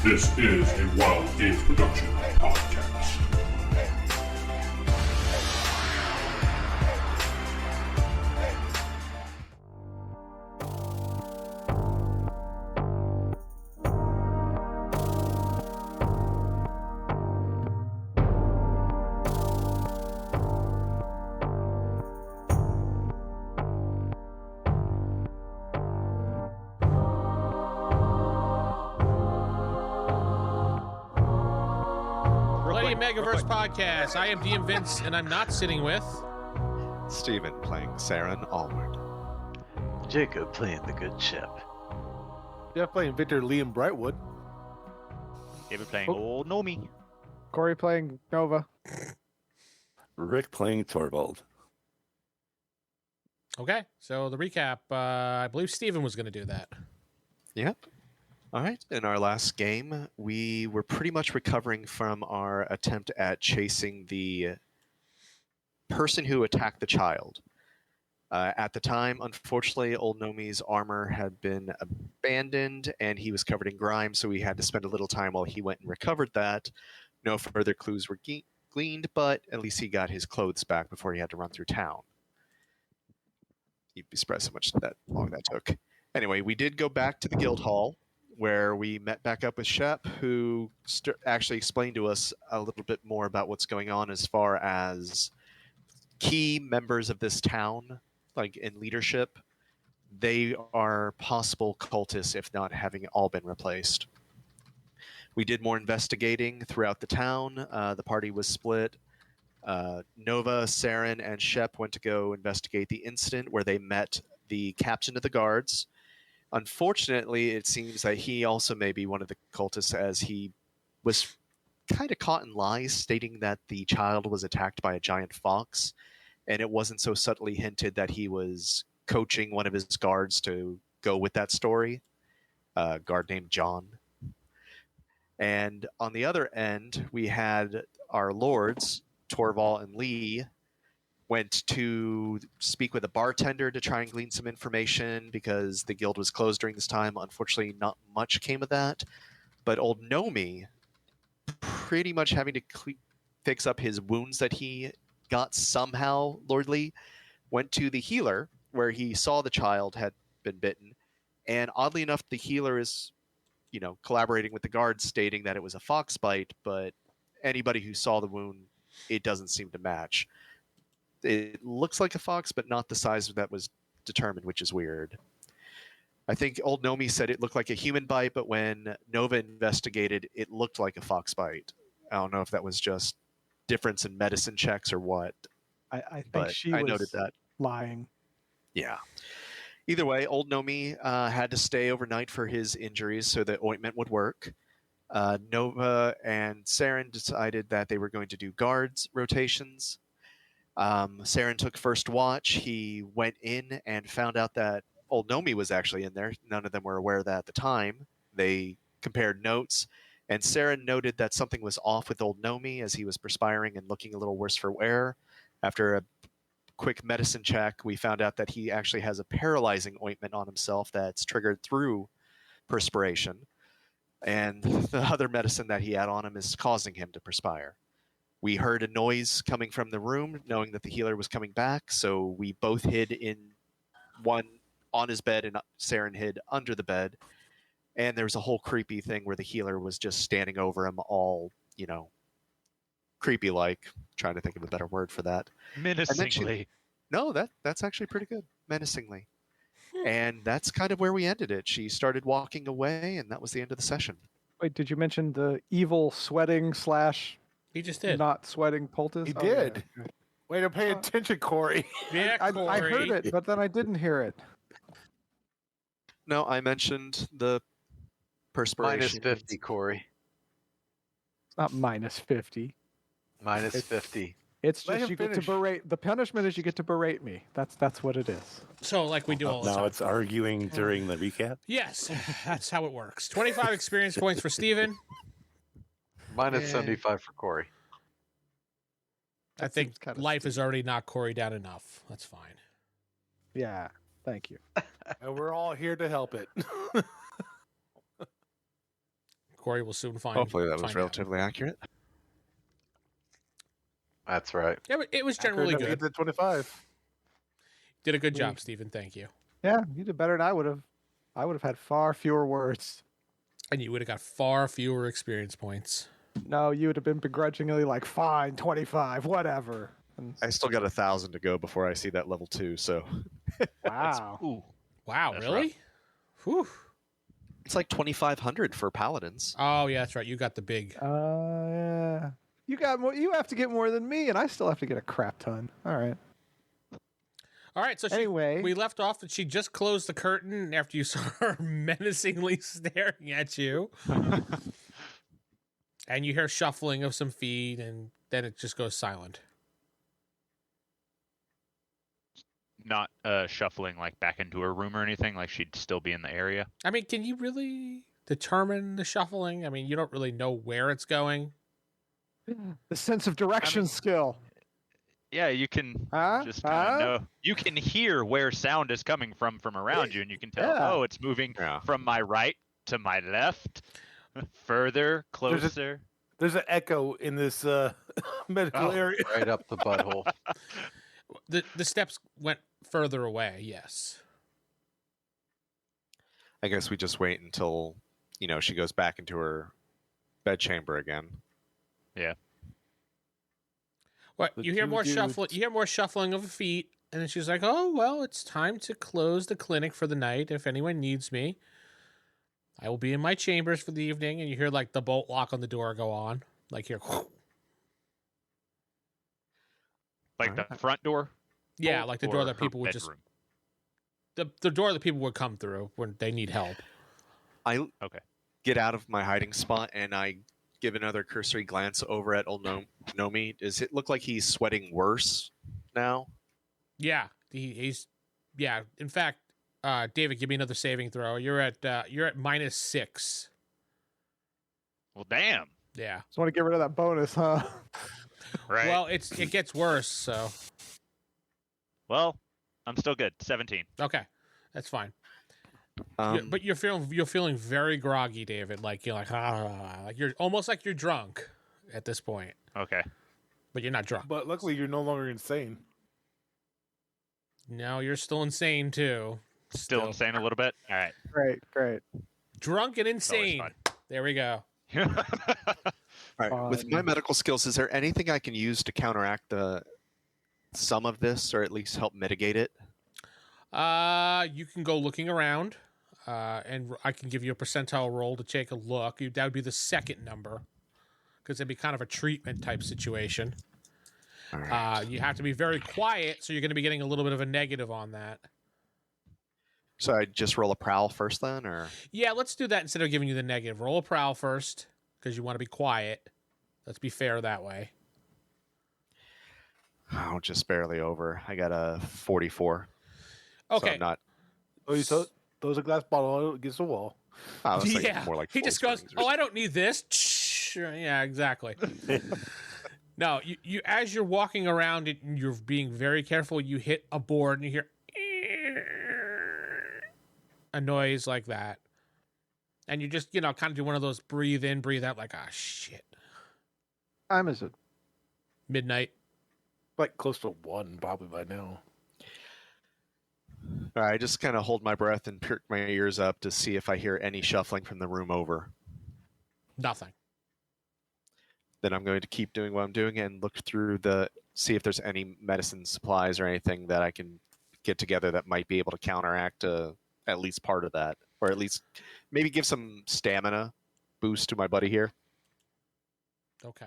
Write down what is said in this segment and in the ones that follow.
This is a Wild Games Production podcast. Megaverse podcast. I am DM Vince, and I'm not sitting with Steven playing Seran Allward. Jakob playing the good Shep. Geoff playing Victor Liam Brightwood. David playing old Gnomey. Corey playing Nova. Rick playing Torvald. Okay, so the recap. I believe Steven was going to do that. Yep. All right. In our last game, we were pretty much recovering from our attempt at chasing the person who attacked the child. At the time, unfortunately, old Gnomey's armor had been abandoned and he was covered in grime, so we had to spend a little time while he went and recovered that. No further clues were gleaned, but at least he got his clothes back before he had to run through town. You'd be surprised how much long that took. Anyway, we did go back to the guild hall, where we met back up with Shep, who actually explained to us a little bit more about what's going on as far as key members of this town, like in leadership. They are possible cultists, if not having all been replaced. We did more investigating throughout the town. The party was split. Nova, Seran, and Shep went to go investigate the incident where they met the captain of the guards. Unfortunately, it seems that he also may be one of the cultists, as he was kind of caught in lies, stating that the child was attacked by a giant fox, and it wasn't so subtly hinted that he was coaching one of his guards to go with that story, a guard named John. And on the other end, we had our lords, Torvald and Lee, went to speak with a bartender to try and glean some information because the guild was closed during this time. Unfortunately, not much came of that. But old Gnomey, pretty much having to fix up his wounds that he got somehow, Lord Lee, went to the healer where he saw the child had been bitten. And oddly enough, the healer is, collaborating with the guards, stating that it was a fox bite, but anybody who saw the wound, it doesn't seem to match. It looks like a fox, but not the size that was determined, which is weird. I think old Gnomey said it looked like a human bite, but when Nova investigated, it looked like a fox bite. I don't know if that was just difference in medicine checks or what. I think she was noted that. lying. Yeah. Either way, old Gnomey had to stay overnight for his injuries so the ointment would work. Nova and Seran decided that they were going to do guards rotations. Seran took first watch. He went in and found out that old Gnomey was actually in there. None of them were aware of that at the time. They compared notes, and Seran noted that something was off with old Gnomey as he was perspiring and looking a little worse for wear. After a quick medicine check, we found out that he actually has a paralyzing ointment on himself that's triggered through perspiration, and the other medicine that he had on him is causing him to perspire. We heard a noise coming from the room, knowing that the healer was coming back, so we both hid in one on his bed and Seran hid under the bed. And there was a whole creepy thing where the healer was just standing over him all, creepy-like. Trying to think of a better word for that. Menacingly. That's actually pretty good. Menacingly. And that's kind of where we ended it. She started walking away, and that was the end of the session. Wait, did you mention the evil sweating / He just did. not sweating poultice? He did. Yeah. Way to pay attention, Corey. Yeah, Corey. I heard it, but then I didn't hear it. No, I mentioned the perspiration. Minus 50, Corey. It's not minus 50. Minus 50. It's Let just him you get to finish. berate. The punishment is you get to berate me. That's what it is. So, like we do all the Now time. it's arguing during the recap. Yes, that's how it works. 25 experience points for Steven. Minus 75 for Corey. I think life has already knocked Corey down enough. That's fine. Yeah. Thank you. And we're all here to help it. Corey will soon find. Hopefully that was find out. relatively accurate. That's right. It was generally Accurate enough to good. get to 25. Did a good job, Stephen. Thank you. Yeah, you did better than I would have. I would have had far fewer words. And you would have got far fewer experience points. No, you would have been begrudgingly like, fine, 25, whatever. And, I still got 1,000 to go before I see that level 2, so wow. Ooh. Wow, That's really? Whew. it's like 2,500 for paladins. Oh yeah, that's right. You got the big. Yeah. You got more. You have to get more than me, and I still have to get a crap ton. All right. All right, so Anyway. we left off that she just closed the curtain after you saw her menacingly staring at you. And you hear shuffling of some feet, and then it just goes silent. Not shuffling like back into her room or anything. Like she'd still be in the area. I mean, can you really determine the shuffling? I mean, you don't really know where it's going. The sense of direction skill. Yeah, you can Huh? just kind of know. You can hear where sound is coming from around you, and you can tell. Yeah. Oh, it's moving Yeah. from my right to my left, further, closer. There's an echo in this medical area. Right up the butthole. The steps went further away. Yes. I guess we just wait until, she goes back into her bedchamber again. Yeah. What The you hear two more dudes- shuffling? You hear more shuffling of feet, and then she's like, "Oh well, it's time to close the clinic for the night. If anyone needs me, I will be in my chambers for the evening." And you hear like the bolt lock on the door go on, like here. Like the front door. Yeah, bolt like the or door that her people would just bedroom? the door that people would come through when they need help. I Okay. get out of my hiding spot and I give another cursory glance over at old Gnome. Does it look like he's sweating worse now? Yeah, he's yeah. In fact, David, give me another saving throw. You're at -6. Well, damn. Yeah. Just want to get rid of that bonus, huh? Right. Well, it gets worse. So Well, I'm still good. 17. okay, that's fine. But you're feeling very groggy, David. Like you're like like you're almost like you're drunk at this point, Okay. but you're not drunk. But luckily, you're no longer insane. No, you're still insane too. Still insane a little bit. All right. Great. Drunk and It's always insane. There we go. fun. All right. With my medical skills, is there anything I can use to counteract some of this, or at least help mitigate it? You can go looking around, and I can give you a percentile roll to take a look. That would be the second number, because it'd be kind of a treatment type situation. All right. You have to be very quiet, so you're going to be getting a little bit of a negative on that. So I just roll a prowl first, then, or Yeah, let's do that instead of giving you the negative. Roll a prowl first, because you want to be quiet. Let's be fair that way. oh, just barely over. I got a 44. So Okay. I'm not. Oh, you throws a glass bottle against the wall. I was thinking Yeah. more like He full just goes, swings or "Oh, I don't need this." Yeah, exactly. No, you as you're walking around and you're being very careful, you hit a board and you hear a noise like that. And you just, kind of do one of those breathe in, breathe out, like, ah, shit. Time is it? Midnight. Like close to 1 probably by now. All right, I just kind of hold my breath and perk my ears up to see if I hear any shuffling from the room over. Nothing. Then I'm going to keep doing what I'm doing and look through see if there's any medicine supplies or anything that I can get together that might be able to counteract at least part of that, or at least maybe give some stamina boost to my buddy here. Okay.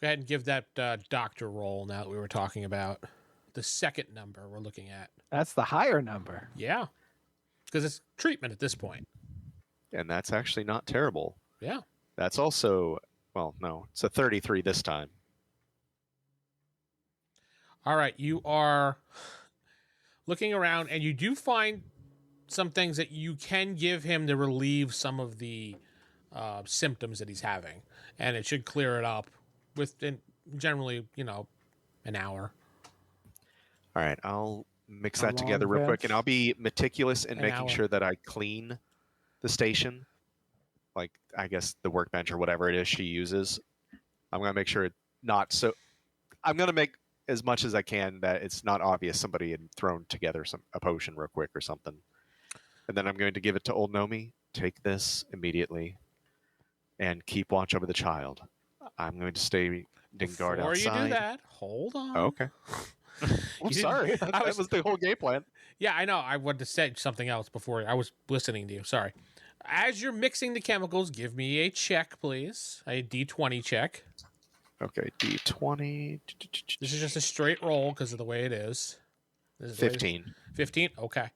Go ahead and give that doctor roll now that we were talking about. The second number we're looking at. That's the higher number. Yeah. Because it's treatment at this point. And that's actually not terrible. Yeah. That's also, well, no, it's a 33 this time. All right. You are looking around, and you do find some things that you can give him to relieve some of the symptoms that he's having. And it should clear it up within generally, an hour. All right, I'll mix How that together long, real quick, Vince? and I'll be meticulous in An making hour. sure that I clean the station. like I guess the workbench or whatever it is she uses. I'm gonna make sure it not so. I'm gonna make as much as I can that it's not obvious somebody had thrown together a potion real quick or something. And then I'm going to give it to old Gnome. Take this immediately, and keep watch over the child. I'm going to stay in guard Before outside. you do that, hold on. Oh, okay. I'm didn't- sorry. That was the whole game plan. Yeah, I know. I wanted to say something else before. I was listening to you. Sorry. As you're mixing the chemicals, give me a check, please. A D20 check. Okay, D20. This is just a straight roll because of the way it is. This is the way it is. 15. 15? Okay.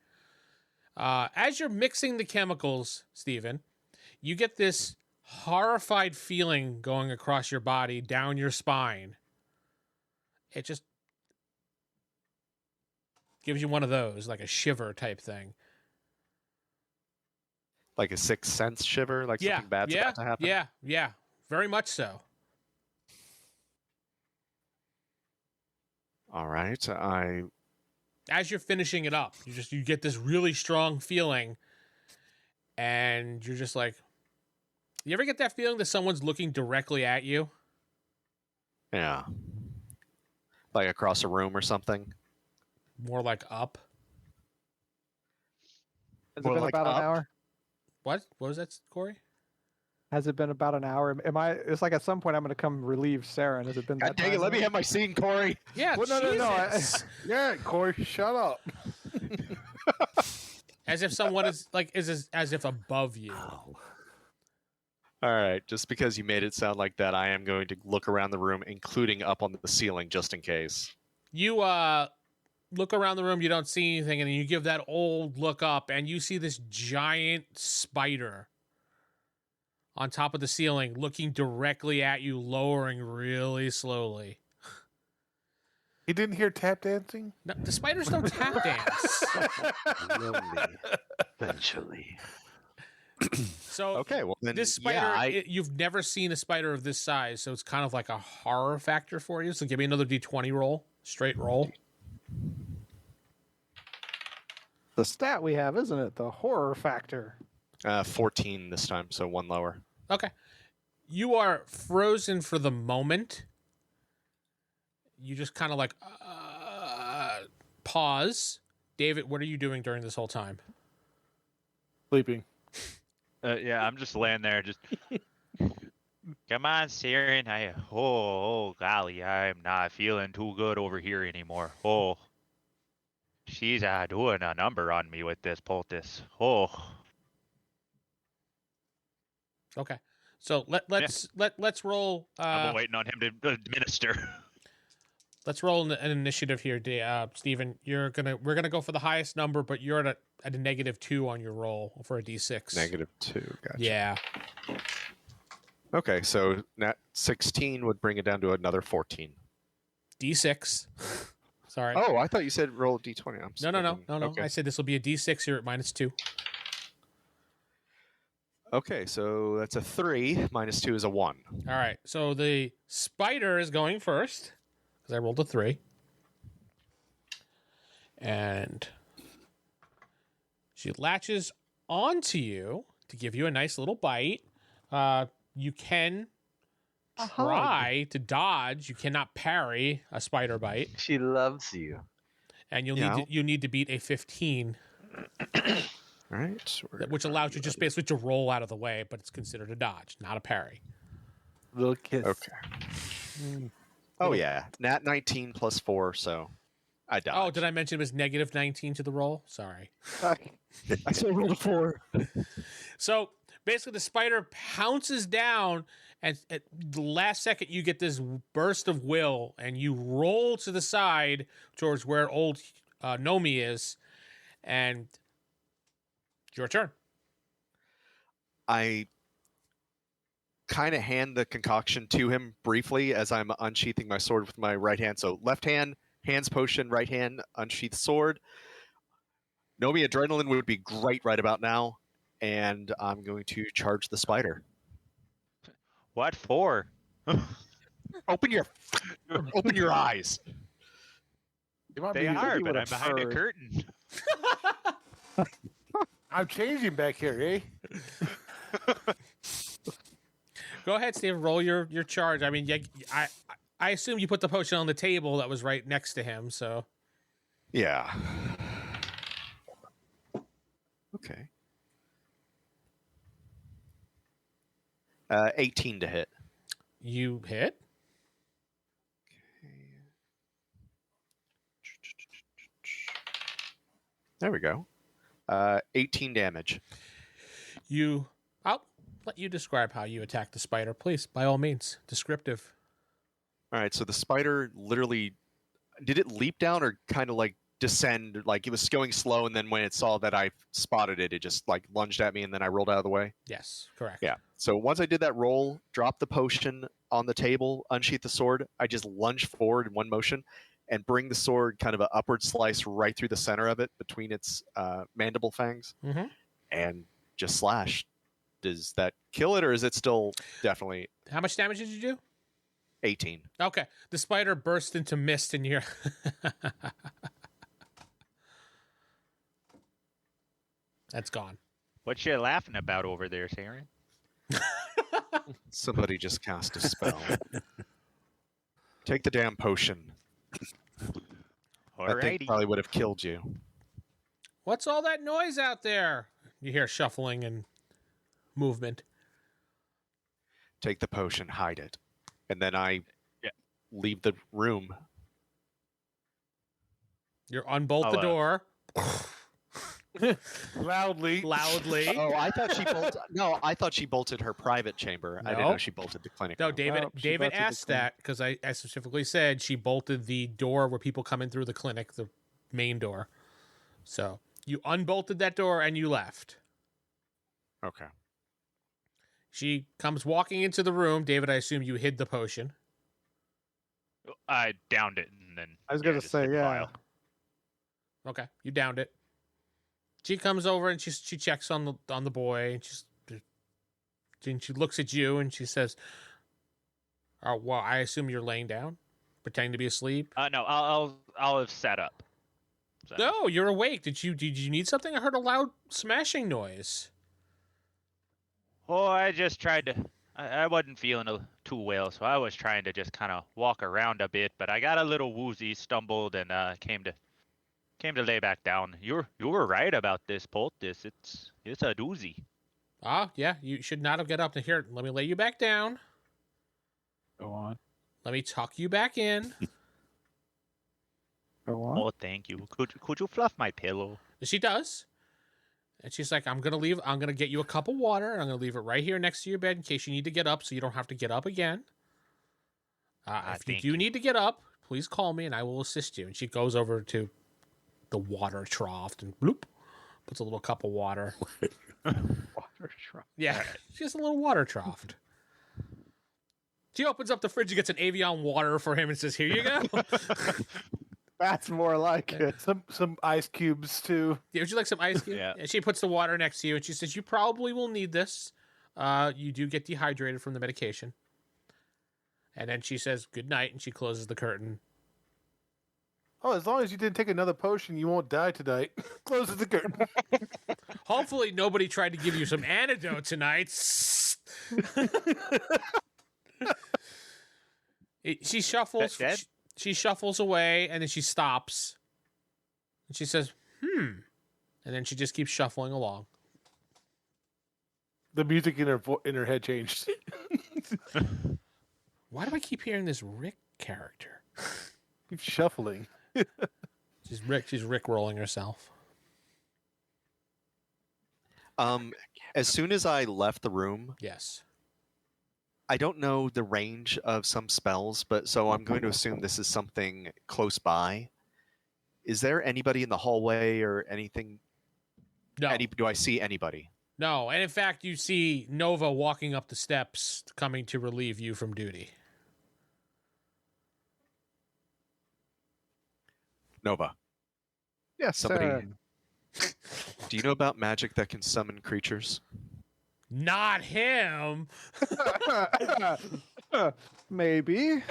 As you're mixing the chemicals, Stephen, you get this horrified feeling going across your body, down your spine. It just gives you one of those, like a shiver type thing. Like a Sixth Sense shiver? Like something bad's about to happen? Yeah. Very much so. All right. As you're finishing it up, you get this really strong feeling, and you're just like, you ever get that feeling that someone's looking directly at you? Yeah. Like across a room or something? More like up. Has More it been like about up? an hour? What was that, Corey? Has it been about an hour? It's like at some point I'm going to come relieve Seran. Has it been God that dang it, time let me yet? have my scene, Corey. Yeah, Well, no. Jesus. Yeah, Corey, shut up. As if someone is like as if above you. Oh. All right, just because you made it sound like that, I am going to look around the room, including up on the ceiling, just in case. You look around the room, you don't see anything, and then you give that old look up, and you see this giant spider on top of the ceiling, looking directly at you, lowering really slowly. You didn't hear tap dancing? No, the spiders don't tap dance. Gnome, eventually. So Okay, well then, this spider, yeah, you've never seen a spider of this size, so it's kind of like a horror factor for you. So give me another D20 roll, straight roll. The stat we have, isn't it? The horror factor. 14 this time, so one lower. Okay. You are frozen for the moment. You just kind of like pause. David, what are you doing during this whole time? Sleeping. Yeah, I'm just laying there, just. Come on, Seran. Oh, golly, I'm not feeling too good over here anymore. Oh, she's doing a number on me with this poultice. Oh, Okay. So let's roll. I'm waiting on him to administer. Let's roll an initiative here, Stephen. We're gonna go for the highest number, but you're at a -2 on your roll for a D6. -2, gotcha. Yeah. Okay, so nat 16 would bring it down to another 14. D6. Sorry. Oh, I thought you said roll D20. No. Okay. I said this will be a D6. You're at -2. Okay, so that's a 3. -2 is a 1. All right. So the spider is going first because I rolled a 3, and she latches onto you to give you a nice little bite. You can try to dodge. You cannot parry a spider bite, She loves you. and Yeah. you need to beat a 15, All right. which allows you just basically to roll out of the way, but it's considered a dodge, not a parry. Little kiss. Okay. Oh, yeah. Nat 19 plus 4, so I dodged. Oh, did I mention it was -19 to the roll? Sorry. I still rolled a 4. So basically, the spider pounces down, and at the last second, you get this burst of will, and you roll to the side towards where old Gnomey is, and it's your turn. I kind of hand the concoction to him briefly as I'm unsheathing my sword with my right hand. So left hand, hands potion, right hand, unsheath sword. Gnomey adrenaline would be great right about now, and I'm going to charge the spider. What for? Open your eyes. You might They be- are, you but I'm would've behind a heard. curtain. I'm changing back here, eh? Go ahead, Steve. Roll your charge. I mean, I assume you put the potion on the table that was right next to him. So Yeah. Okay. 18 to hit. you hit. There we go. 18 damage. I'll let you describe how you attack the spider, please. By all means, descriptive. All right, so the spider literally, did it leap down or kind of like descend? Like it was going slow, and then when it saw that I spotted it, it just like lunged at me, and then I rolled out of the way? Yes, correct. Yeah. So once I did that roll, dropped the potion on the table, unsheath the sword, I just lunge forward in one motion and bring the sword kind of an upward slice right through the center of it between its mandible fangs and just slash. Does that kill it, or is it still definitely How much damage did you do? 18? Okay. The spider burst into mist and you're... That's gone. What you laughing about over there, Seran? Somebody just cast a spell. Take the damn potion. That thing Alrighty. probably would have killed you. What's all that noise out there? You hear shuffling and movement. Take the potion, hide it. And then I leave the room. You unbolt the door. Loudly. Loudly. Oh, I thought she bolted. No, I thought she bolted her private chamber. I didn't No. know she bolted the clinic. No, room. David. Oh, she David bolted the asked clinic. that because I specifically said she bolted the door where people come in through the clinic, the main door. So you unbolted that door and you left. Okay. She comes walking into the room. David, I assume you hid the potion. I downed it and then. I was gonna just say, hit the yeah. vial. Okay, you downed it. She comes over and she checks on the boy and she looks at you and she says, "Oh, well, I assume you're laying down, pretending to be asleep." No, I'll have set up. So- No, you're awake. Did you need something? I heard a loud smashing noise. Oh, I just tried to. I wasn't feeling too well, so I was trying to just kind of walk around a bit, but I got a little woozy, stumbled, and came to lay back down. You were right about this poultice. It's a doozy. Ah, yeah, you should not have got up to here. Let me lay you back down. Go on. Let me tuck you back in. Go on. Oh, thank you. Could you fluff my pillow? She does. And she's like, I'm going to get you a cup of water. And I'm going to leave it right here next to your bed in case you need to get up so you don't have to get up again. If you thank do need to get up, please call me and I will assist you. And she goes over to the water trough and bloop, puts a little cup of water. Water trough. Yeah, she has a little water trough. She opens up the fridge and gets an Avion water for him and says, here you go. That's more like it. Some ice cubes too. Yeah, would you like some ice cream? Yeah. And she puts the water next to you and she says, you probably will need this. You do get dehydrated from the medication. And then she says, good night, and she closes the curtain. Oh, as long as you didn't take another potion, you won't die tonight. Closes the curtain. Hopefully nobody tried to give you some antidote tonight. She shuffles. That- She shuffles away, and then she stops. And she says, And then she just keeps shuffling along. The music in her head changed. Why do I keep hearing this Rick character? Keep shuffling. She's Rick rolling herself. As soon as I left the room, Yes. I don't know the range of some spells, but so I'm going to assume this is something close by. Is there anybody in the hallway or anything? No. Do I see anybody? No. And in fact, you see Nova walking up the steps, coming to relieve you from duty. Nova, Yes, Somebody- Seran. do you know about magic that can summon creatures? Not him. Maybe.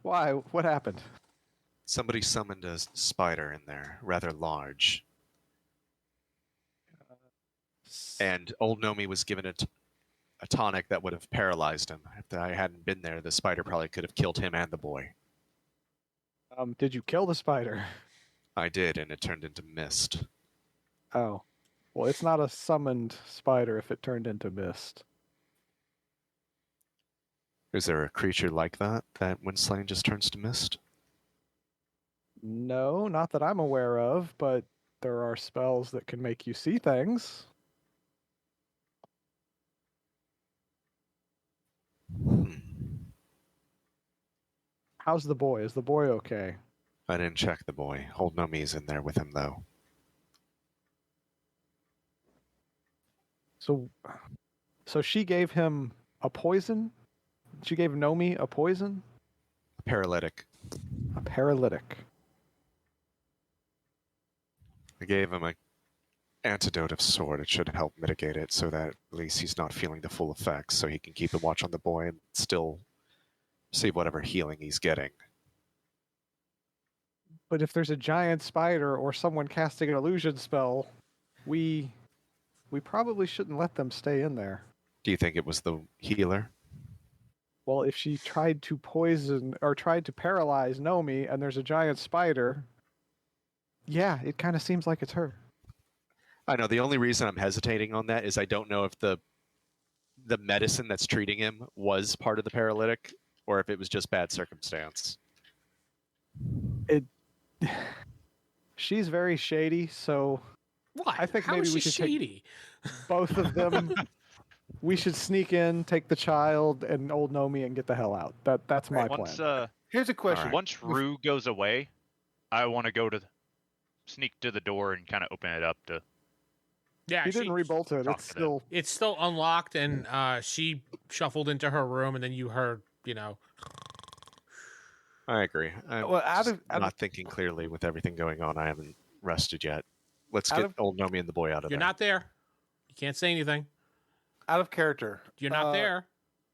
Why? What happened? Somebody summoned a spider in there, rather large. And old Gnomey was given it a tonic that would have paralyzed him. If I hadn't been there, the spider probably could have killed him and the boy. Did you kill the spider? I did, and it turned into mist. Oh. Well, it's not a summoned spider if it turned into mist. Is there a creature like that when slain just turns to mist? No, not that I'm aware of, but there are spells that can make you see things. How's the boy? Is the boy okay? I didn't check the boy. Old Gnomey's in there with him, though. So she gave him a poison? She gave Gnome a poison? A paralytic. A paralytic. I gave him an antidote of sort. It should help mitigate it so that at least he's not feeling the full effects, so he can keep a watch on the boy and still receive whatever healing he's getting. But if there's a giant spider or someone casting an illusion spell, we probably shouldn't let them stay in there. Do you think it was the healer? Well, if she tried to poison or tried to paralyze Gnome and there's a giant spider, yeah, it kind of seems like it's her. I know. The only reason I'm hesitating on that is I don't know if the medicine that's treating him was part of the paralytic or if it was just bad circumstance. She's very shady, so Why? I think How maybe is we she should take shady? both of them. We should sneak in, take the child and old Gnome and get the hell out. That's my Once plan. Here's a question. Alright. once Rue goes away, I want to go to sneak to the door and kind of open it up to. Yeah, He didn't rebolt it. talk It's to them. still it's still unlocked, and she shuffled into her room, and then you heard, I agree. I'm Well, out just of- not thinking clearly with everything going on. I haven't rested yet. Let's Out get of- old Gnomey and the boy out of you're there. not there. You can't say anything. Out of character. You're not there.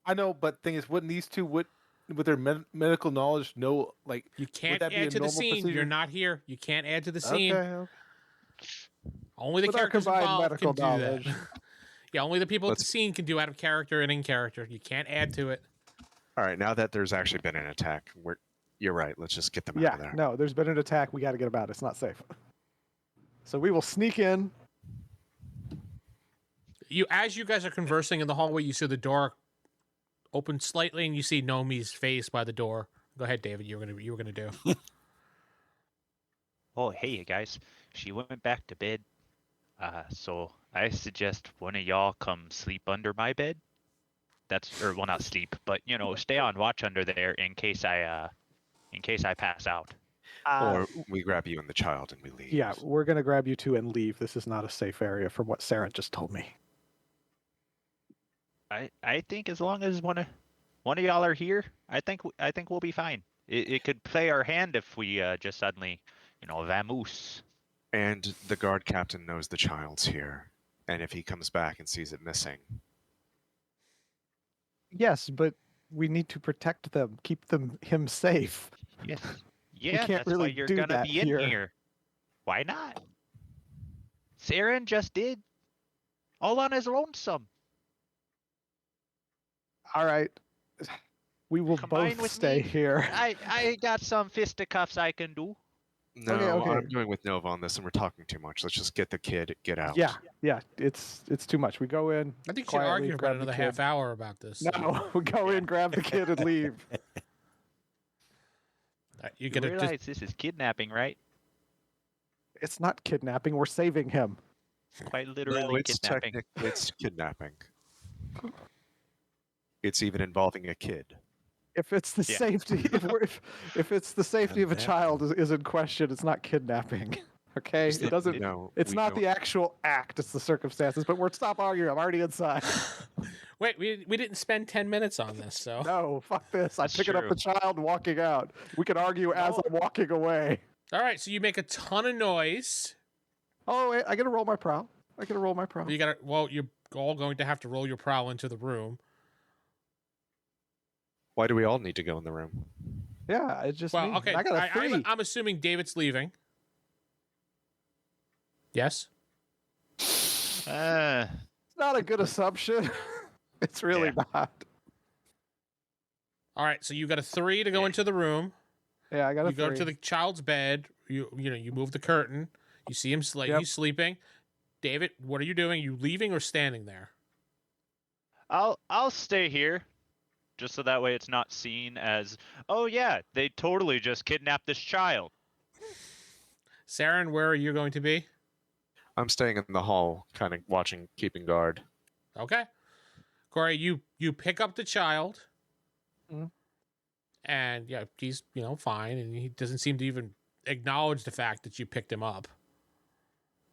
I know, but thing is, wouldn't these two, with their medical knowledge, know, like, You can't that be a add to the normal scene. procedure? You're not here. You can't add to the scene. okay. Only the With our characters combined involved medical can do knowledge. that. Yeah, only the people at the Let's- scene can do out of character and in character. You can't add to it. All right, now that there's actually been an attack, you're right. Let's just get them out yeah. of there. No, there's been an attack. We got to get him out. It's not safe. So we will sneak in. As you guys are conversing in the hallway, you see the door open slightly, and you see Gnomey's face by the door. Go ahead, David. You were gonna do. Oh, hey, you guys. She went back to bed. So I suggest one of y'all come sleep under my bed. Well, not sleep, but stay on watch under there in case I pass out. Or we grab you and the child and we leave. Yeah, we're going to grab you two and leave. This is not a safe area from what Seran just told me. I think as long as one of y'all are here, I think we'll be fine. It could play our hand if we just suddenly, vamoose. And the guard captain knows the child's here. And if he comes back and sees it missing, Yes, but we need to protect them, keep him safe. Yes. Yeah, can't that's why really you're do gonna that be in here. here. Why not? Seran just did. All on his lonesome. All right. We will Combine both with stay me. here. I got some fisticuffs I can do. no, Okay. I'm going with Nova on this, and we're talking too much. Let's just get the kid, get out. Yeah, it's too much. We go in. I think you should quietly argue for grab another the half kid. hour about this. No, we go in, grab the kid, and leave. You You gotta realize this is kidnapping, right? It's not kidnapping. We're saving him. Quite No, literally it's kidnapping. it's kidnapping. It's even involving a kid. If it's the Yeah. safety, if it's the safety of a child is in question, it's not kidnapping. Okay, it doesn't. No, It's we not know- the actual act; it's the circumstances. But stop arguing. I'm already inside. Wait, we didn't spend 10 minutes on this, so No, fuck this. I'm That's picking up true. the child, and walking out. We can argue as I'm walking away. all right. So you make a ton of noise. Oh, wait, I gotta roll my prowl. You're all going to have to roll your prowl into the room. Why do we all need to go in the room? Yeah, it's just Well, me. okay. I got a 3. I'm assuming David's leaving. Yes. Uh, It's not a good assumption. It's really not. All right, so you got a 3 to go into the room. Yeah, I got a You go 3. to the child's bed. You move the curtain. You see him he's sleeping. David, what are you doing? You leaving or standing there? I'll stay here, just so that way it's not seen as, oh yeah, they totally just kidnapped this child. Seran, where are you going to be? I'm staying in the hall, kind of watching, keeping guard. Okay. Corey, you pick up the child. Mhm. And yeah, he's, fine. And he doesn't seem to even acknowledge the fact that you picked him up.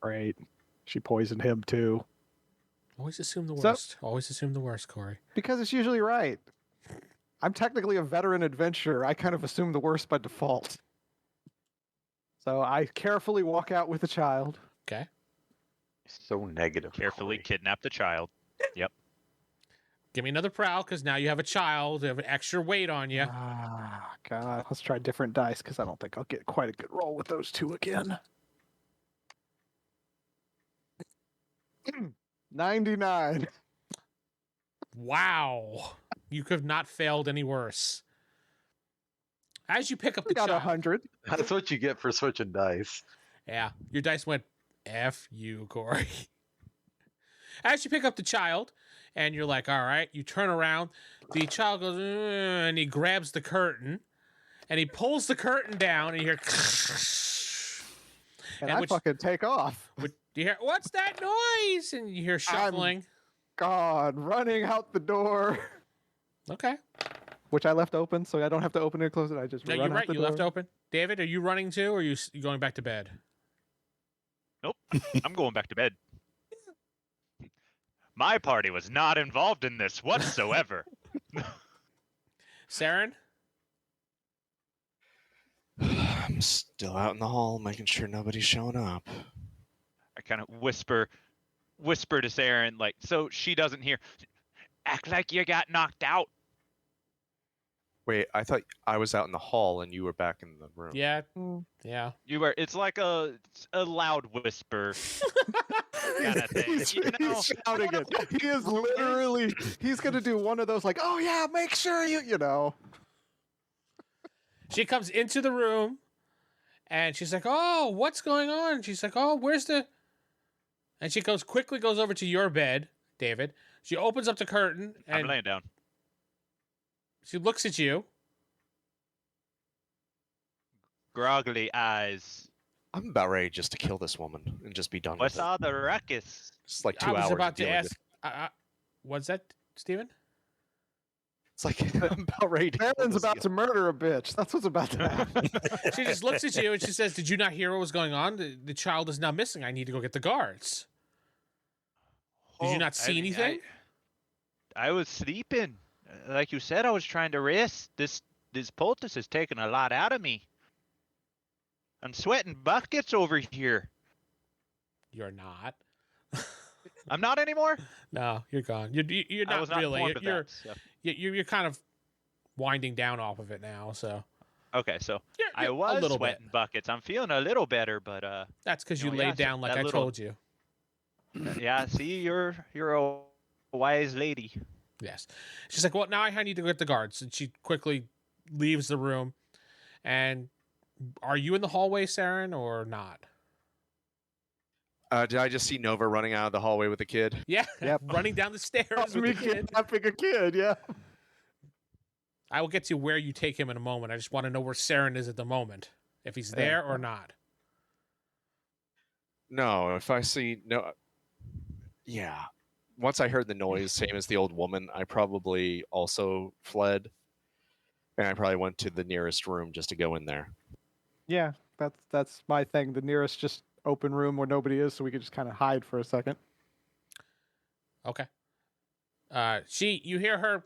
Right. She poisoned him too. Always assume the So- worst. Always assume the worst, Corey. Because it's usually right. I'm technically a veteran adventurer. I kind of assume the worst by default. So I carefully walk out with the child. Okay. So negative. Carefully Corey. kidnap the child. Give me another prowl, because now you have a child. You have an extra weight on you. Ah, God. Let's try different dice, because I don't think I'll get quite a good roll with those two again. 99. Wow. You could have not failed any worse. As you pick up I the got child. 100. That's what you get for switching dice. Yeah, your dice went F you, Corey. As you pick up the child, and you're like, all right, you turn around, the child goes, and he grabs the curtain, and he pulls the curtain down, and you hear, And And I which- fucking take off. you hear, what's that noise? And you hear shuffling. God, running out the door. Okay. Which I left open, so I don't have to open it and close it. I just No, run you're out right. the You door. left open. David, are you running too, or are you going back to bed? Nope, I'm going back to bed. My party was not involved in this whatsoever. Seran? I'm still out in the hall, making sure nobody's showing up. I kind of whisper to Seran, like, so she doesn't hear. Act like you got knocked out. Wait, I thought I was out in the hall and you were back in the room. Yeah. Mm. Yeah. You were. It's like a loud whisper kind of thing. He's, You know? he's shouting it. He is literally, he's going to do one of those like, oh yeah, make sure you know. She comes into the room, and she's like, oh, what's going on? She's like, oh, where's the... And she quickly goes over to your bed, David. She opens up the curtain, I'm and laying down. she looks at you. Groggly eyes. I'm about ready just to kill this woman and just be done What's with it. all the ruckus? It's like 2 I was hours. about of to dealing ask... what's that, Steven? It's like I'm about ready to kill Aaron's this about to murder a bitch. That's what's about to happen. She just looks at you, and she says, did you not hear what was going on? The child is now missing. I need to go get the guards. Did you not see anything? I was sleeping. Like you said, I was trying to rest. This poultice has taken a lot out of me. I'm sweating buckets over here. You're not. I'm not anymore. No, you're gone. You're I not was not really. informed of You're, that, so. you're kind of winding down off of it now. So Okay, so I a was little sweating bit. buckets. I'm feeling a little better, but That's because you No, laid yeah, down like that I little- told you. yeah. See, you're a wise lady. Yes. She's like, well, now I need to get the guards, and she quickly leaves the room. And are you in the hallway, Seran, or not? Did I just see Nova running out of the hallway with a kid? Yeah, Yep. running down the stairs That's with me the kid. kidnapping a kid, yeah. I will get to where you take him in a moment. I just want to know where Seran is at the moment, if he's there or not. No, if I see no, yeah. Once I heard the noise, same as the old woman, I probably also fled, and I probably went to the nearest room just to go in there. Yeah, that's my thing. The nearest just open room where nobody is, so we could just kind of hide for a second. Okay. You hear her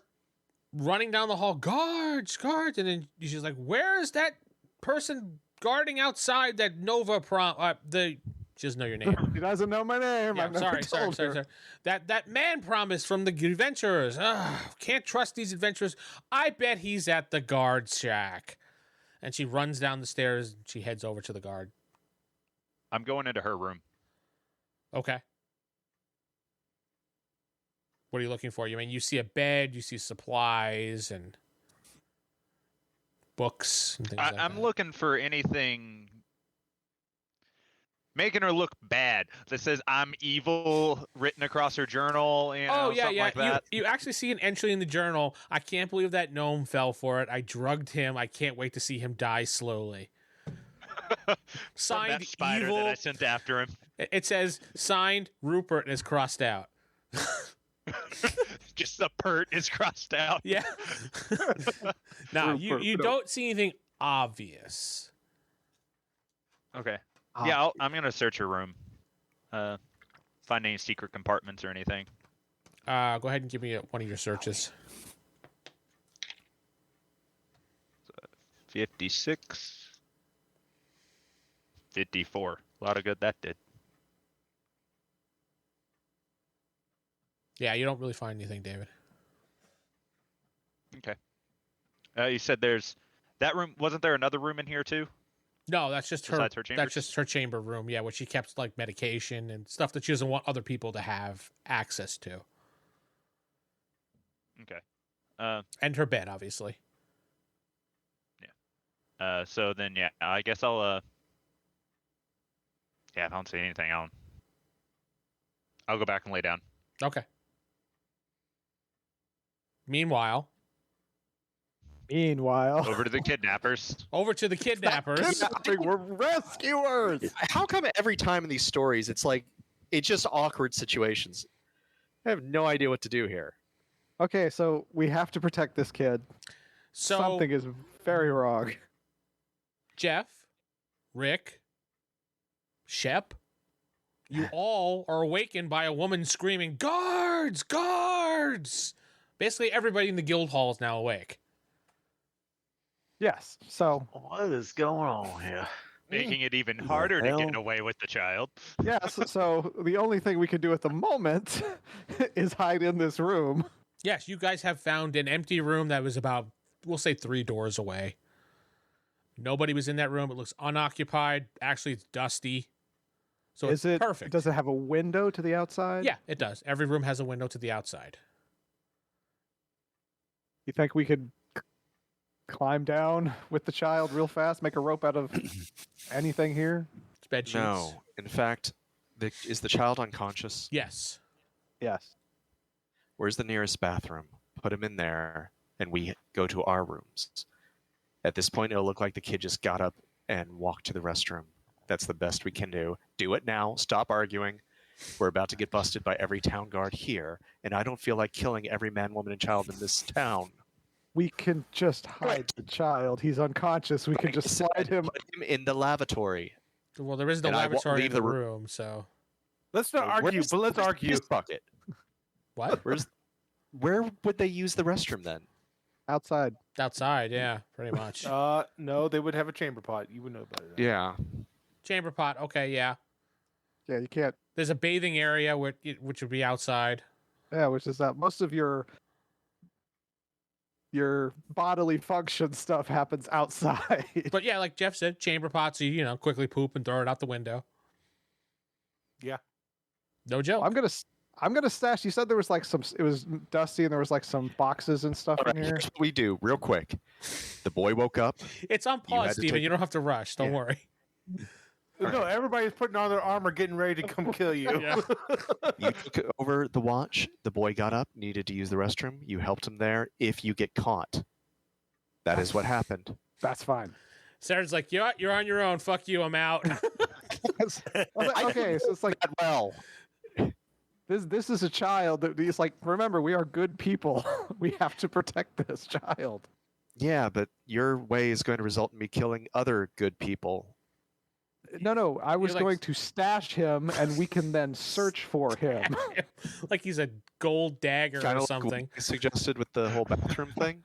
running down the hall, guards, and then she's like, where is that person guarding outside that Nova she doesn't know your name. He doesn't know my name. Yeah, I've never sorry. told her. That man promised from the adventurers. Can't trust these adventurers. I bet he's at the guard shack. And she runs down the stairs. And she heads over to the guard. I'm going into her room. Okay. What are you looking for? You see a bed, you see supplies and books and things like that. I'm looking for anything making her look bad that says "I'm evil" written across her journal. You know, Oh yeah, something yeah. like that. You actually see an entry in the journal. I can't believe that gnome fell for it. I drugged him. I can't wait to see him die slowly. From Signed that spider evil. that I sent after him. It says signed Rupert and it's crossed out. Just the pert is crossed out. Yeah. Now Rupert, you no. don't see anything obvious. Okay. Ah. Yeah, I'm gonna search her room. Find any secret compartments or anything. Go ahead and give me one of your searches. 56. 54. A lot of good that did. Yeah, you don't really find anything, David. Okay. You said there's that room. Wasn't there another room in here too? No, that's just her. Besides her That's chambers? just her chamber room. Yeah, where she kept like medication and stuff that she doesn't want other people to have access to, Okay. and her bed, obviously. So then, yeah, I guess I'll. Yeah, if I don't see anything, I'll go back and lay down. Okay. Meanwhile, Over to the kidnappers. over to the kidnappers. We're rescuers. How come every time in these stories it's like it's just awkward situations? I have no idea what to do here. Okay, so we have to protect this kid. So Something is very wrong. Geoff, Rick, Shep, you all are awakened by a woman screaming, "Guards! Guards!" Basically, everybody in the guild hall is now awake. Yes. So What is going on here? Making it even harder to hell? get away with the child. yes. So the only thing we can do at the moment is hide in this room. Yes, you guys have found an empty room that was about, we'll say, 3 doors away. Nobody was in that room. It looks unoccupied. Actually, it's dusty. So Is it's it perfect. Does it have a window to the outside? Yeah, it does. Every room has a window to the outside. You think we could climb down with the child real fast, make a rope out of anything here? It's bed sheets. No, in fact, is the child unconscious? Yes. Yes. Where's the nearest bathroom? Put him in there, and we go to our rooms. At this point, it'll look like the kid just got up and walked to the restroom. That's the best we can do. Do it now. Stop arguing. We're about to get busted by every town guard here, and I don't feel like killing every man, woman, and child in this town. We can just hide the child. He's unconscious. We can just slide him. Put him in the lavatory. Well, there is no And I won't lavatory in leave the the room, so. Let's not argue, but let's where's argue. his bucket? What? Where would they use the restroom then? Outside. Outside, yeah, pretty much. No, they would have a chamber pot. You would know about it. Yeah. Chamber pot, okay, yeah. Yeah, you can't. There's a bathing area which would be outside. Yeah, which is that most of your bodily function stuff happens outside. But yeah, like Geoff said, chamber pot, so you quickly poop and throw it out the window. Yeah. No joke. I'm gonna stash. You said there was like some. It was dusty and there was like some boxes and stuff All right, in here. here's what we do, real quick. The boy woke up. It's on You had pause, to Steven. take- You don't have to rush. Don't Yeah. worry. No, everybody's putting on their armor, getting ready to come kill you. Yeah. You took over the watch. The boy got up, needed to use the restroom. You helped him there. If you get caught, that is what happened. That's fine. Sarah's like, you're on your own. Fuck you. I'm out. Okay, so it's like That well. this is a child that it's like. Remember, we are good people. We have to protect this child. Yeah, but your way is going to result in me killing other good people. No, I was like- going to stash him, and we can then search for him. Like he's a gold dagger Kind or of something. like suggested with the whole bathroom thing.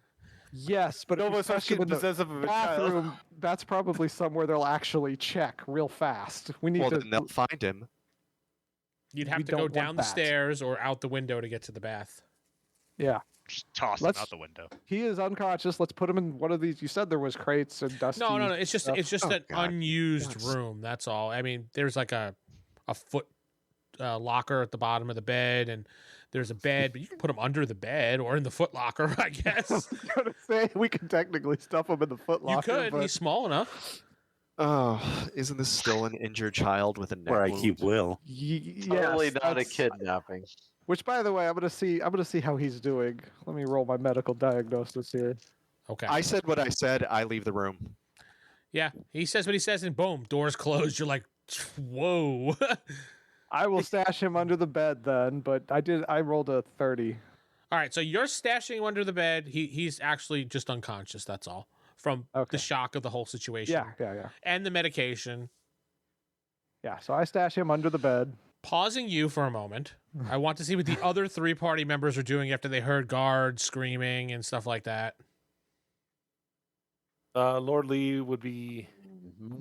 Yes, but No if you one's stash him getting in the possessive of a child. bathroom, that's probably somewhere they'll actually check real fast. We need Well, to. then they'll find him. You'd We have to don't go want down the that. stairs or out the window to get to the bath. Yeah, Just toss him Let's- out the window. he is unconscious. Let's put him in one of these. You said there was crates and dusty. No. It's just stuff. it's just Oh, an God. unused Yes. room. That's all. I mean, there's like a foot locker at the bottom of the bed, and there's a bed, but you can put him under the bed or in the foot locker, I guess. I was gonna say we can technically stuff him in the foot You locker. could. But... He's small enough. Oh, isn't this still an injured child with a neck Where I wound? keep Will. Totally yes, not a that's- kidnapping. Which, by the way, I'm gonna see how he's doing. Let me roll my medical diagnosis here. Okay. I said what I said. I leave the room. Yeah, he says what he says, and boom, doors closed. You're like, whoa. I will stash him under the bed then, but I rolled a 30. All right, so you're stashing him under the bed. He's actually just unconscious, that's all, from Okay. the shock of the whole situation. Yeah. And the medication. Yeah, so I stash him under the bed. Pausing you for a moment, I want to see what the other 3 party members are doing after they heard guards screaming and stuff like that. Lord Lee would be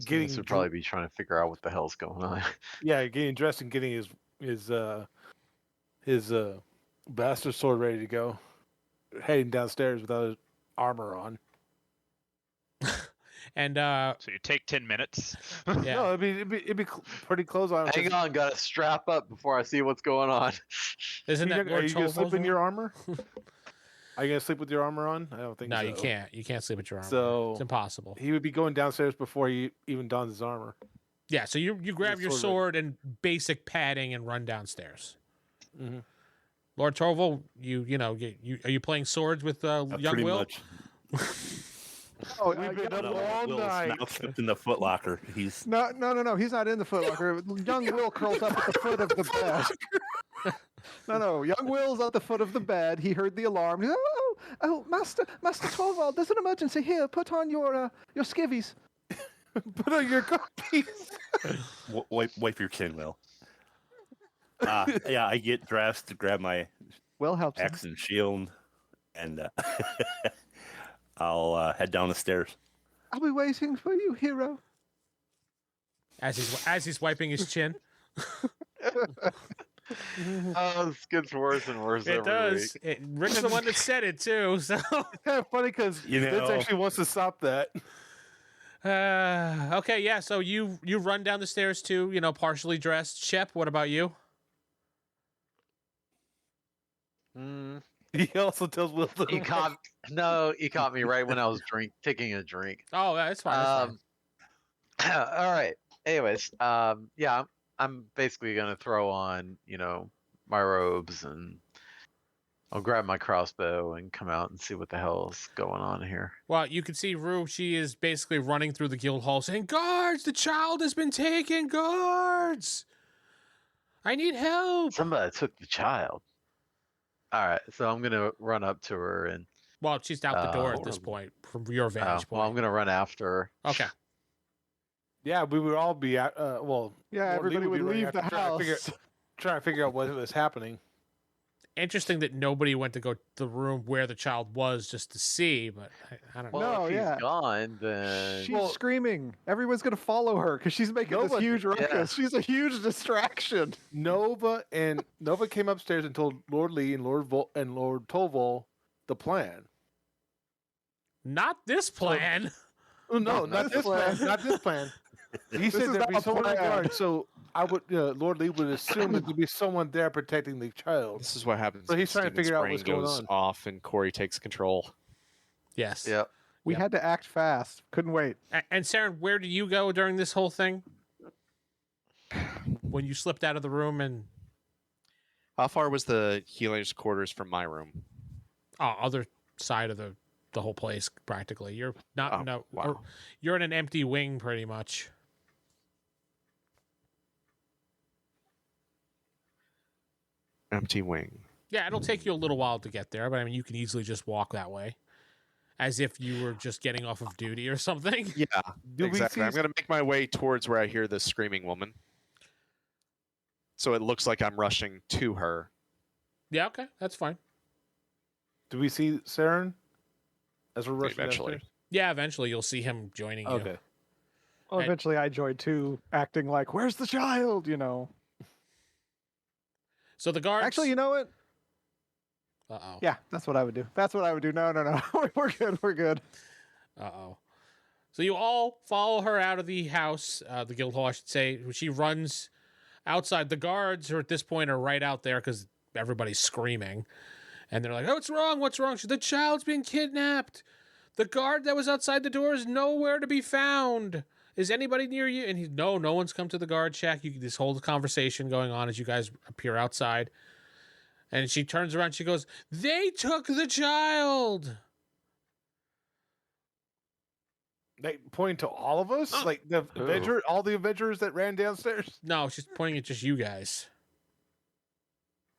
getting This would probably be trying to figure out what the hell's going on. getting dressed and getting his bastard sword ready to go, heading downstairs without his armor on. And So you take 10 minutes. yeah, No, it'd be pretty close on. Hang on, gotta strap up before I see what's going on. isn't that Are Lord you gonna Torvald's sleep in room? your armor? Are you gonna sleep with your armor on? I don't think No, so. you can't. You can't sleep with your armor. So- it's impossible. He would be going downstairs before he even dons his armor. Yeah, so you grab His your sword sword and basic padding and run downstairs. Mhm. Lord Torvald, you are you playing swords with young Pretty Will? much. Oh, We've been yeah, up No, all Will's night. now slipped in the foot locker. He's no. He's not in the foot locker. Young Will curls up at the foot of the bed. No. Young Will's at the foot of the bed. He heard the alarm. He's, oh, Master Torvald, there's an emergency here. Put on your skivvies. Put on your cookies. wipe your chin, Will. Yeah, I get dressed to grab my Will helps him. axe and shield, and I'll head down the stairs. I'll be waiting for you, hero. As he's wiping his chin. Oh, this gets worse and worse It every does. week. Rick's the one that said it too. So Kind of funny because You Vince know- actually wants to stop that. okay, yeah. So you run down the stairs too. Partially dressed. Shep, what about you? Mm, He also tells Will to he caught me right when I was taking a drink. Oh, yeah, it's fine. It's fine. All right. Anyways, yeah, I'm basically gonna throw on, my robes, and I'll grab my crossbow and come out and see what the hell's going on here. Well, you can see Rue. She is basically running through the guild hall saying, "Guards! The child has been taken! Guards! I need help!" Somebody took the child. All right, so I'm gonna run up to her and Well, she's out the door at this point from your vantage point. well, I'm gonna run after her. Okay. Yeah, we would all be at. Yeah, Lord Lee everybody would be running leave the after house. trying to figure out what was happening. Interesting that nobody went to go to the room where the child was just to see, but I don't know. Well, No, if yeah. he's gone, then She's screaming. Everyone's gonna follow her because she's making this Nobody- huge ruckus. yeah. She's a huge distraction. Nova came upstairs and told Lord Lee and Lord Torvald the plan. Not this plan. Oh, no, not this this plan. plan. Not this plan. He This said is there'd be not someone on planned. guard, so I would, Lord Lee would assume that there'd be someone there protecting the child. This is what happens. So when he's trying to Steven's figure out brain what's going goes on. off and Corey takes control. Yes. yep. We Yep. had to act fast. Couldn't wait. And Seran, where did you go during this whole thing? When you slipped out of the room and How far was the healer's quarters from my room? other side of the whole place practically. You're not Oh, no wow. you're in an empty wing pretty much. Empty wing. Yeah, it'll take you a little while to get there, but I mean you can easily just walk that way. As if you were just getting off of duty or something. Yeah, Do exactly. we I'm see? going to make my way towards where I hear the screaming woman. So it looks like I'm rushing to her. Yeah, okay, that's fine. Do we see Seran as we're rushing Eventually. downstairs? Yeah, eventually you'll see him joining you. Okay. Well, And- eventually I joined too, acting like, "Where's the child?" So the guards Actually, you know what? Uh-oh. Yeah, that's what I would do. No. We're good. We're good. Uh-oh. So you all follow her out of the house, the guild hall, I should say. She runs outside, the guards are at this point are right out there because everybody's screaming. And they're like, oh, what's wrong? What's wrong? The child's been kidnapped. The guard that was outside the door is nowhere to be found. Is anybody near you? And he's, no one's come to the guard shack. This whole conversation going on as you guys appear outside. And she turns around. She goes, they took the child. They point to all of us, like the Avenger, all the Avengers that ran downstairs. No, she's pointing at just you guys.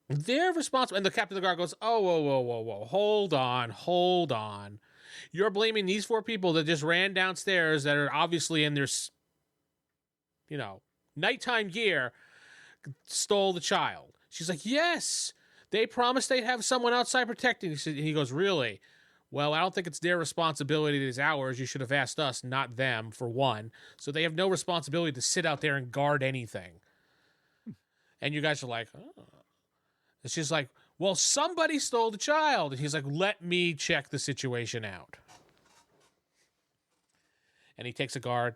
They're responsible. And the captain of the guard goes, oh, whoa. Hold on. You're blaming these 4 people that just ran downstairs that are obviously in their, nighttime gear, stole the child. She's like, yes, they promised they'd have someone outside protecting. He goes, really? Well, I don't think it's their responsibility. It is ours. You should have asked us, not them, for one. So they have no responsibility to sit out there and guard anything. And you guys are like, oh. And she's like, well, somebody stole the child. And he's like, let me check the situation out. And he takes guard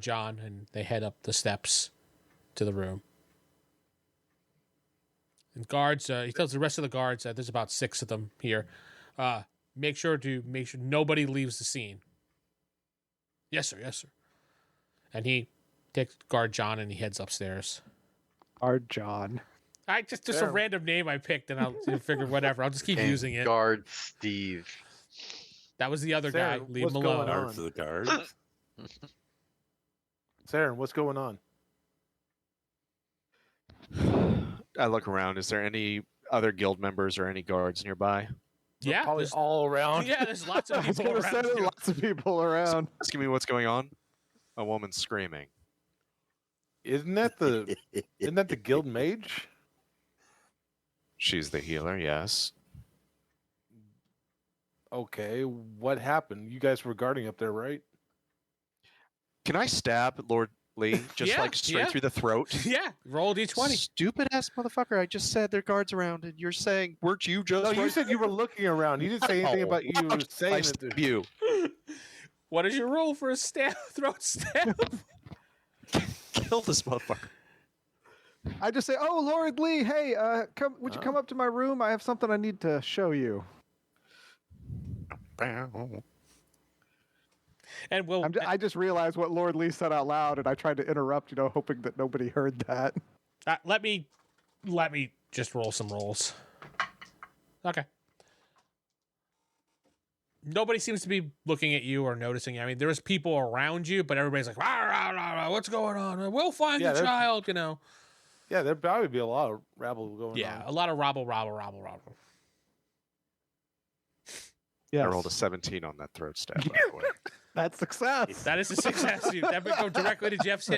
John, and they head up the steps to the room. And guards, he tells the rest of the guards, there's about 6 of them here, make sure nobody leaves the scene. Yes, sir. And he takes guard John and he heads upstairs. Guard John. I just a random name I picked, and I'll figure whatever. I'll just keep using it. Guard Steve. That was the other guy. Leave him alone. Guard for the guards. Seran, what's going on? I look around. Is there any other guild members or any guards nearby? Yeah, Probably there's all around. Yeah, there's lots of I was people going to say around. there's Too. lots of people around. Asking me what's going on. A woman screaming. Isn't that the guild mage? She's the healer, yes. Okay, what happened? You guys were guarding up there, right? Can I stab Lord Lee just Yeah, straight through the throat? Yeah, roll D20. Stupid ass motherfucker! I just said there are guards around, and you're saying, weren't you just? No, you right said you were looking around. You didn't say anything about you I saying that. stab you. What is your roll for a throat stab? Kill this motherfucker. I just say, "Oh, Lord Lee, hey, would you come up to my room? I have something I need to show you." And I just realized what Lord Lee said out loud, and I tried to interrupt, hoping that nobody heard that. let me just roll some rolls. Okay. Nobody seems to be looking at you or noticing. I mean, there's people around you, but everybody's like, rah, rah, rah, rah, what's going on? We'll find the child, Yeah, there'd probably be a lot of rabble going on. Yeah, a lot of rabble. Yes. I rolled a 17 on that throat stab. By the way. That's success. That is a success. That would go directly to Jeff's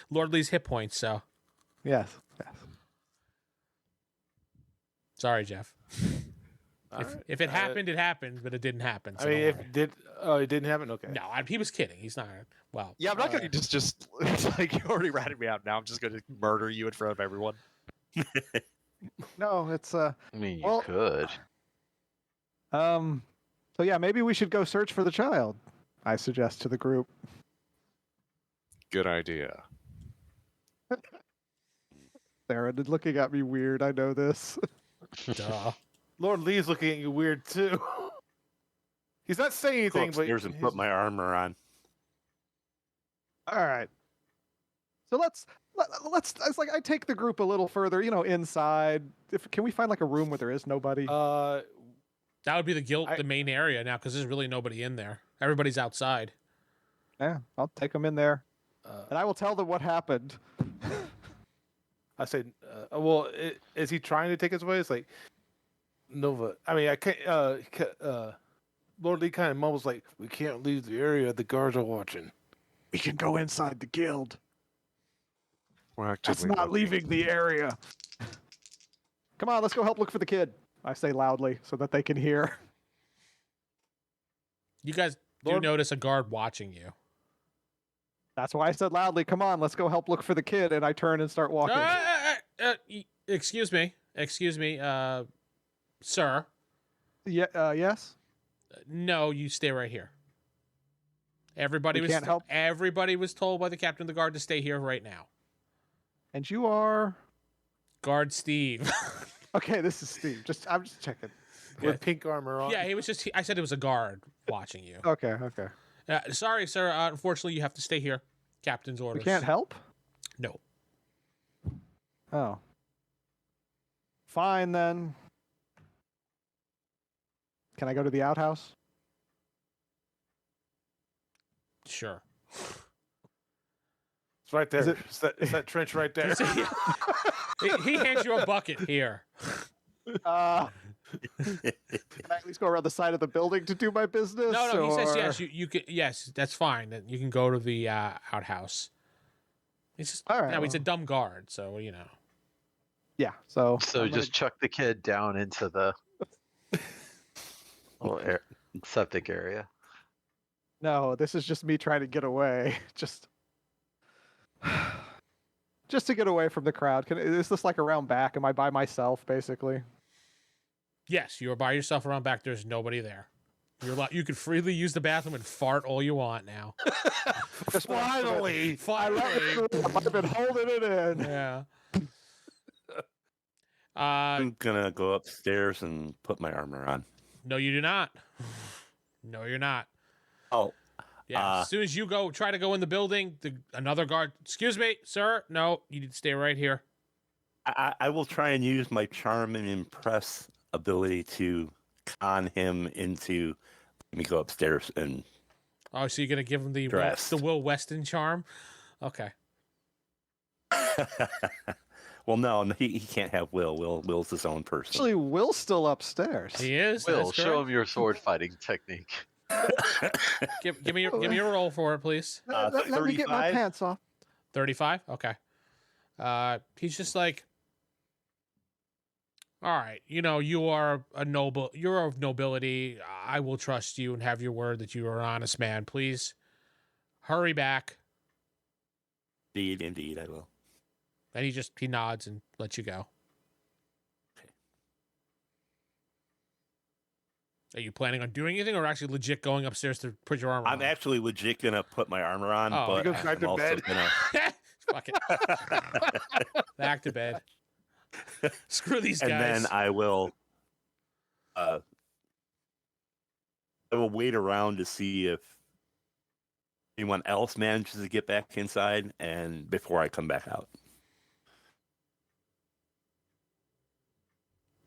Lord Lee's hit points. So Yes. sorry, Jeff. All If it happened, it happened, but it didn't happen. So I mean, don't if worry. it didn't happen, okay. No, he was kidding. He's not. Well, Yeah, I'm not gonna just it's like you already ratted me out. Now I'm just gonna murder you in front of everyone. No, it's I mean, you Well- could. So yeah, maybe we should go search for the child. I suggest to the group. Good idea. Sarah did looking at me weird. I know this. duh. Lord Lee's looking at you weird too. He's not saying Go anything, but upstairs and put my armor on. All right. So let's. It's like I take the group a little further. Inside. Can we find like a room where there is nobody? That would be the main area now because there's really nobody in there. Everybody's outside. Yeah, I'll take them in there, and I will tell them what happened. I said, well, is he trying to take us away? It's like, Nova. I mean, I can't. Lord Lee kind of mumbles like, we can't leave the area. The guards are watching. We can go inside the guild. We're That's actively not looking. leaving the area. Come on, let's go help look for the kid. I say loudly so that they can hear. You guys do Lord- notice a guard watching you. That's why I said loudly, come on, let's go help look for the kid. And I turn and start walking. Excuse me, sir. Yes? No, you stay right here. We can't help? Everybody was told by the captain of the guard to stay here right now. And you are... Guard Steve. Okay, this is Steve. I'm just checking. With pink armor on. Yeah, he was just. I said it was a guard watching you. Okay. Sorry, sir. Unfortunately, you have to stay here. Captain's orders. We can't help? No. Oh. Fine, then. Can I go to the outhouse? Sure. It's right there. Is it- It's that trench right there. He hands you a bucket here. Can I at least go around the side of the building to do my business? No. He says or- yes. You can. Yes, that's fine. Then you can go to the outhouse. He's just. All right, No, he's a well. dumb guard, so you know. Yeah, so... So I'm just chuck the kid down into the little septic area. No, this is just me trying to get away. Just to get away from the crowd. Is this like around back? Am I by myself, basically? Yes, you are by yourself around back. There's nobody there. You can freely use the bathroom and fart all you want now. Finally. Finally. I've been holding it in. Yeah. I'm gonna go upstairs and put my armor on. No, you do not. No, you're not. Oh, Yeah. As soon as you try to go in the building, another guard. Excuse me, sir. No, you need to stay right here. I will try and use my charm and impress ability to con him into. Let me go upstairs and. Oh, so you're gonna give him the Dressed. Will Weston charm? Okay. Well, no, he can't have Will. Will's his own person. Actually, Will's still upstairs. He is. Will, That's show correct. him your sword fighting technique. Give me your roll for it, please. Let me get my 35? pants off. 35. Okay. He's just like, all right. You know, you are a noble. You're of nobility. I will trust you and have your word that you are an honest man. Please hurry back. Indeed, I will. And he nods and lets you go. Are you planning on doing anything, or actually legit going upstairs to put your armor on? I'm actually legit gonna put my armor on, Oh. but He goes back I'm to also bed. gonna. Fuck it. Back to bed. Screw these And guys. then I will wait around to see if anyone else manages to get back inside, and before I come back out.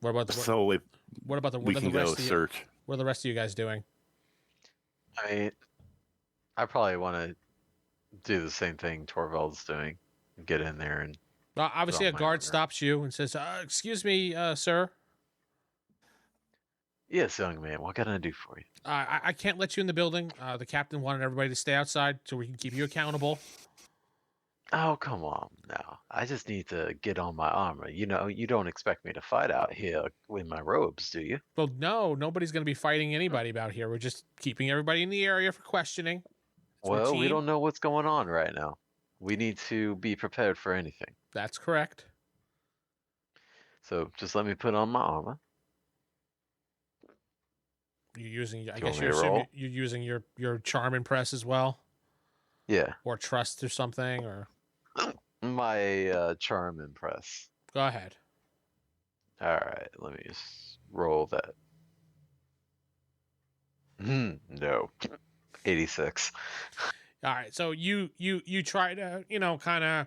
What about the So if what about the we what are can the go rest of you, search. what are the rest of you guys doing? I mean, I probably want to do the same thing Torvald's doing. Get in there and Well, obviously, a my guard armor. stops you and says, "Excuse me, sir. yes, young man, what can I do for you? I can't let you in the building. The captain wanted everybody to stay outside so we can keep you accountable." Oh, come on now. I just need to get on my armor. You know, you don't expect me to fight out here with my robes, do you? Well, no, nobody's going to be fighting anybody about here. We're just keeping everybody in the area for questioning. It's Well, we routine. don't know what's going on right now. We need to be prepared for anything. That's correct. So just let me put on my armor. You're using. I you guess want me you're, to assuming roll? you're using your charm impress as well, Yeah, or trust or something. Or my charm impress. go ahead. All right, let me just roll that. No, 86. All right, so you try to kind of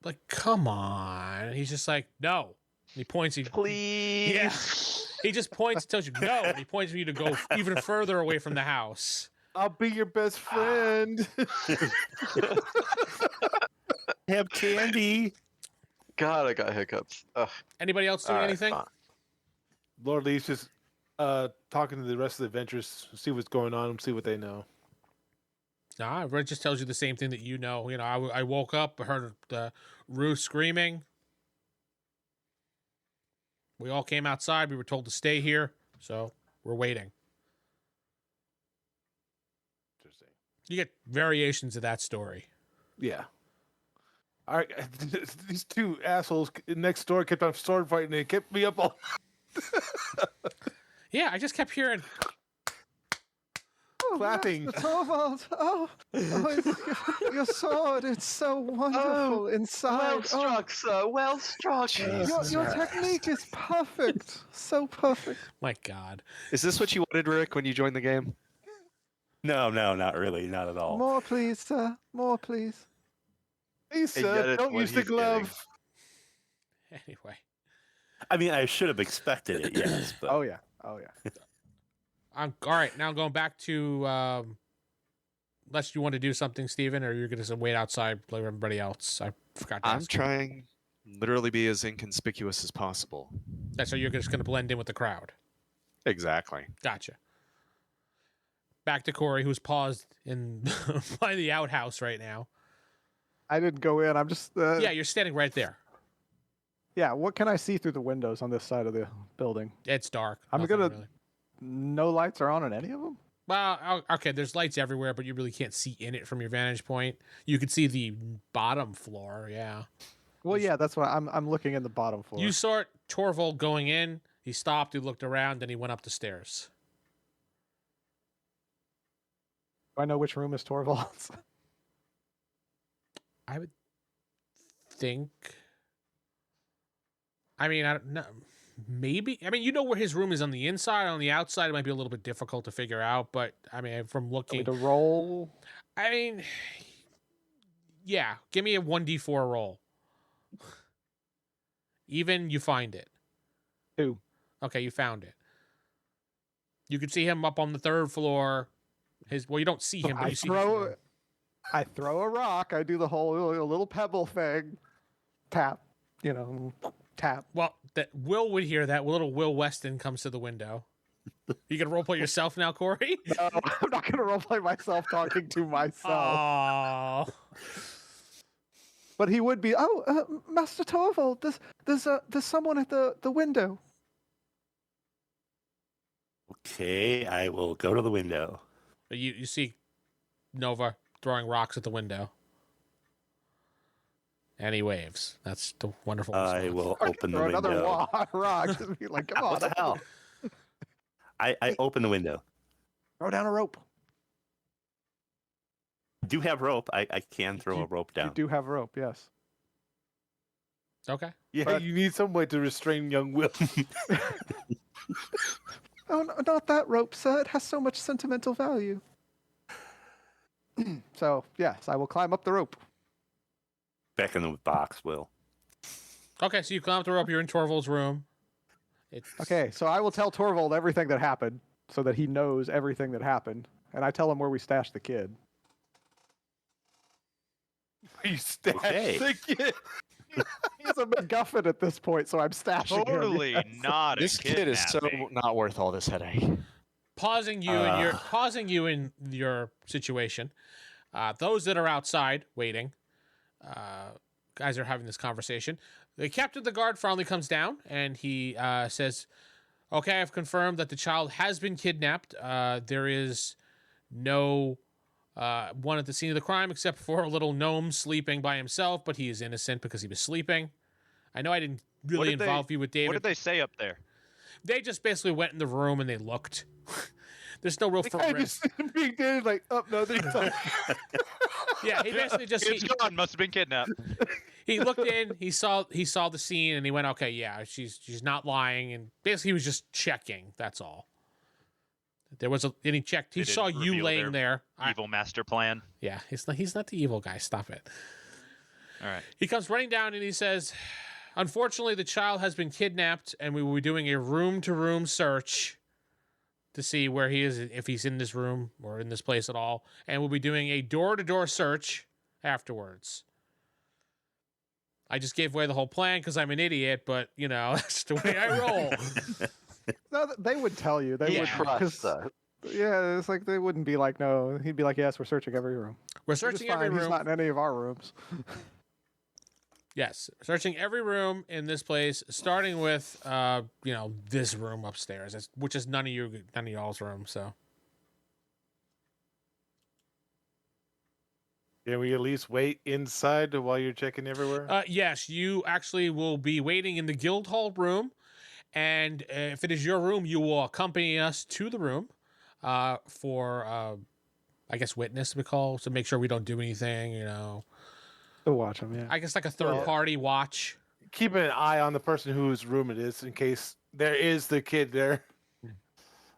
like, come on. And he's just like, no. And he points. Please. Yeah. He just points, tells you no, and he points for you to go even further away from the house. I'll be your best friend. Have candy. God, I got hiccups. Ugh. Anybody else doing All right, anything? fine. Lord Lee's just talking to the rest of the adventurers, see what's going on, see what they know. No, Red just tells you the same thing that you know. You know, I woke up, I heard the Ruth screaming. We all came outside. We were told to stay here, so we're waiting. Interesting. You get variations of that story. Yeah. All right, these two assholes next door kept on sword fighting. They kept me up all. Yeah, I just kept hearing. clapping. Master Torvald. Your sword. It's so wonderful inside. Well struck, sir. Well struck. Your technique is perfect. So perfect. My God. Is this what you wanted, Rick, when you joined the game? No, not really, not at all. More, please, sir. More, please. Please, And yet sir, it's don't what use the he's getting. glove. Anyway. I mean, I should have expected it, yes, but Oh yeah. All right. Now going back to, unless you want to do something, Steven, or you're going to wait outside like everybody else. I forgot to I'm ask. trying literally be as inconspicuous as possible. So you're just going to blend in with the crowd. Exactly. Gotcha. Back to Corey, who's paused in by the outhouse right now. I didn't go in. I'm just. Yeah, you're standing right there. Yeah. What can I see through the windows on this side of the building? It's dark. I'm Nothing gonna- really. No lights are on in any of them. Well, okay, there's lights everywhere, but you really can't see in it from your vantage point. You can see the bottom floor, yeah. Well, yeah, that's why I'm looking in the bottom floor. You saw Torvald going in. He stopped, he looked around, then he went up the stairs. Do I know which room is Torvald's? I would think. I mean, I don't know. Maybe. I mean, you know where his room is on the inside. On the outside, it might be a little bit difficult to figure out. But I mean, from looking, To roll. I mean, yeah. Give me a 1d4 roll. Even you find it. 2. Okay, you found it. You could see him up on the third floor. You don't see him, but you see. I throw a rock. I do the whole little pebble thing. Tap. Tap. Well, that Will would hear that. Little Will Weston comes to the window. You can roleplay yourself now, Corey? No, I'm not going to roleplay myself talking to myself. Oh. But he would be. Master Torvald, there's someone at the window. okay, I will go to the window. You see Nova throwing rocks at the window. And he waves. That's the wonderful I response. will open the Throw window. another rock. Just be like, come on. What the hell? I open the window. Throw down a rope. I do have rope. I can throw You- a rope You down. do have rope, yes. Okay. Yeah, But- you need some way to restrain young Will. Oh, no, not that rope, sir. It has so much sentimental value. So, yes, I will climb up the rope. Back in the box, Will. Okay, so you climb up the rope. You're in Torvald's room. It's, Okay, so I will tell Torvald everything that happened so that he knows everything that happened. And I tell him where we stashed the kid. You stashed Okay. the kid. He's a MacGuffin at this point, so I'm stashing him. Totally yes. not a This kid is so kidnapping. not worth all this headache. pausing you in your situation. Those that are outside waiting, guys are having this conversation. The captain of the guard finally comes down and he says, "Okay, I've confirmed that the child has been kidnapped. There is no one at the scene of the crime except for a little gnome sleeping by himself, but he is innocent because he was sleeping. I know I didn't really did they- involve you with David. What did they say up there? They just basically went in the room and they looked. There's no real The guy forensic. just being dead, like, oh, no, there's something. Yeah, he basically just Kid's gone. Must have been kidnapped. he looked in, he saw the scene, and he went, okay, yeah, she's not lying, and basically he was just checking. That's all. There was and he checked. He They saw didn't you reveal laying there. Evil master plan. Yeah, he's not the evil guy. Stop it. All right. He comes running down and he says, "Unfortunately, the child has been kidnapped, and we will be doing a room-to-room search to see where he is, if he's in this room or in this place at all, and we'll be doing a door-to-door search afterwards." I just gave away the whole plan because I'm an idiot, but, that's the way I roll. No, they would tell you. They He would trusts us. Yeah, it's like they wouldn't be like, no. He'd be like, yes, we're searching every room. We're Which is searching every fine, He's room. not in any of our rooms. Yes, searching every room in this place, starting with, this room upstairs, which is none of y'all's room. So Can we at least wait inside while you're checking everywhere? yes, you actually will be waiting in the Guildhall room, and if it is your room, you will accompany us to the room. for I guess witness we call to make sure we don't do anything. To watch them, yeah. I guess like a third party watch. Keeping an eye on the person whose room it is in case there is the kid there.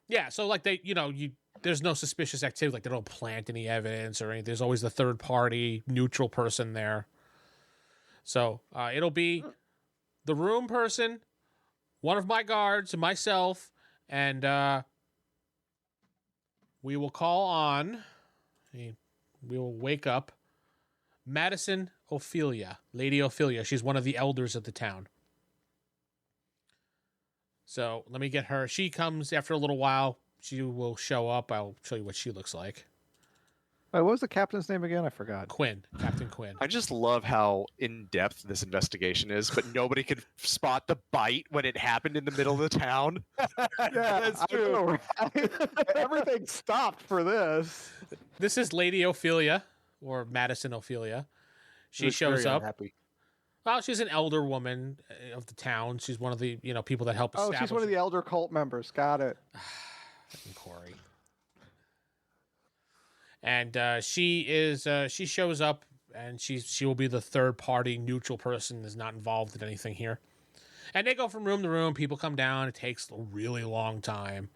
Yeah, so like they, there's no suspicious activity, like they don't plant any evidence or anything. There's always the third party neutral person there. So it'll be the room person, one of my guards, and myself, and we will call on. We will wake up Madison Ophelia, Lady Ophelia. She's one of the elders of the town. So let me get her. She comes after a little while. She will show up. I'll show you what she looks like. Wait, what was the captain's name again? I forgot. Quinn, Captain Quinn. I just love how in-depth this investigation is, but nobody could spot the bite when it happened in the middle of the town. Yeah, that's true. Everything stopped for this. This is Lady Ophelia, or Madison Ophelia. She shows up. Happy. Well, she's an elder woman of the town. She's one of the people that help establish. Oh, she's one of the elder cult members. Got it. Corey. And she shows up, and she will be the third party neutral person that's not involved in anything here. And they go from room to room. People come down. It takes a really long time.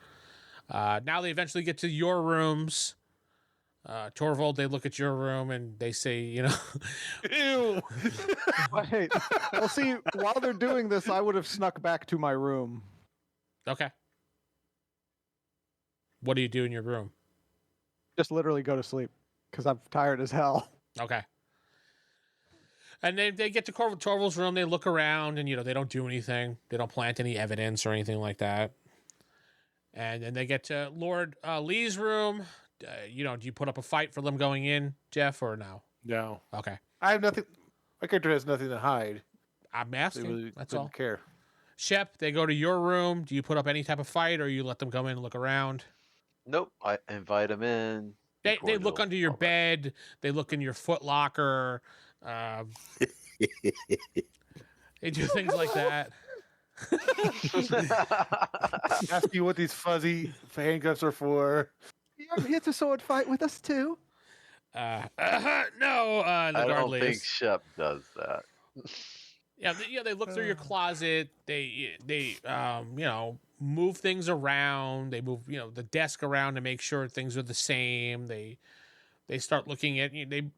Now they eventually get to your rooms. Torvald, they look at your room and they say, Ew. Wait. Well, see, while they're doing this, I would have snuck back to my room. Okay. What do you do in your room? Just literally go to sleep because I'm tired as hell. Okay. And they get to Torvald's room. They look around and, they don't do anything. They don't plant any evidence or anything like that. And then they get to Lord Lee's room. Do you put up a fight for them going in, Geoff, or no? No. Okay. I have nothing. My character has nothing to hide. I'm They asking. really That's couldn't all. care. Shep, they go to your room. Do you put up any type of fight, or you let them come in and look around? Nope. I invite them in. They Cordial, look under your all that. bed. They look in your foot locker. They do things like that. Ask you what these fuzzy handcuffs are for. You're here to sword fight with us too. No, the I guard don't leaves. think Shep does that. Yeah, they look through your closet. They move things around. They move, the desk around to make sure things are the same. They start looking at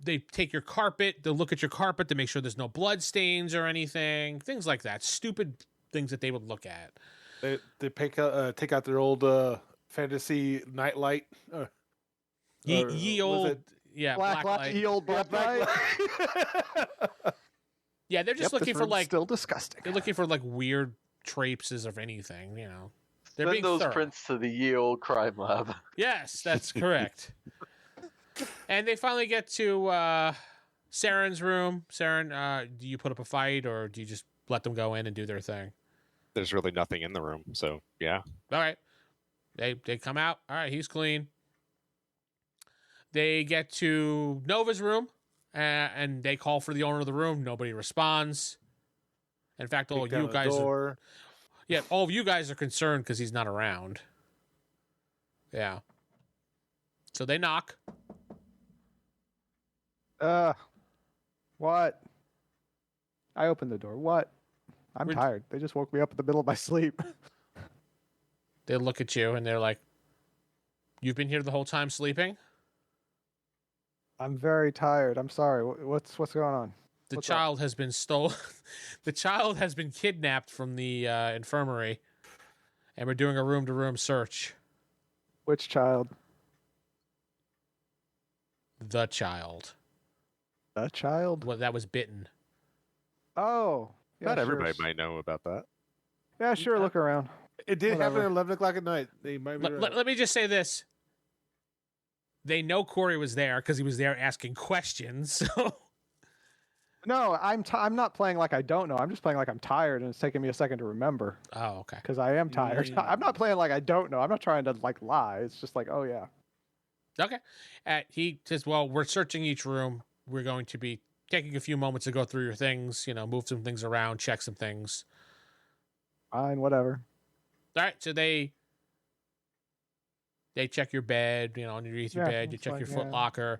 they take your carpet. They look at your carpet to make sure there's no blood stains or anything. Things like that. Stupid things that they would look at. They take out their old fantasy nightlight. Ye old, yeah, Black light. Ye old black light. Yeah, they're just looking this for room's still disgusting. they're looking for weird traipses of anything. They're Send being those thorough. prints to the ye old crime lab. Yes, that's correct. And they finally get to Seran's room. Seran, do you put up a fight, or do you just let them go in and do their thing? There's really nothing in the room, so yeah. All right. They come out. All right, he's clean. They get to Nova's room, and they call for the owner of the room. Nobody responds. In fact, all Kick down you the guys door. all of you guys are concerned because he's not around. Yeah. So they knock. What? I opened the door. What? I'm We're- tired. They just woke me up in the middle of my sleep. They look at you and they're like, "You've been here the whole time sleeping?" I'm very tired. I'm sorry. What's going on? The What's up? child has been stolen. The child has been kidnapped from the infirmary, and we're doing a room-to-room search. Which child? The child. The child? Well, that was bitten. Oh. Yeah, Not sure. everybody might know about that. Yeah, sure. Look around. It did happen Whatever. at 11 o'clock at night. They might be right. Let me just say this. They know Corey was there because he was there asking questions. So No, I'm not playing like I don't know. I'm just playing like I'm tired, and it's taking me a second to remember oh, okay. because I am tired. Yeah. I'm not playing like I don't know. I'm not trying to lie. It's just like, oh yeah. Okay. He says, well, we're searching each room. We're going to be taking a few moments to go through your things, move some things around, check some things. Fine, whatever. All right. So they They check your bed, underneath your Yeah, bed. You it's check like, your foot yeah. locker.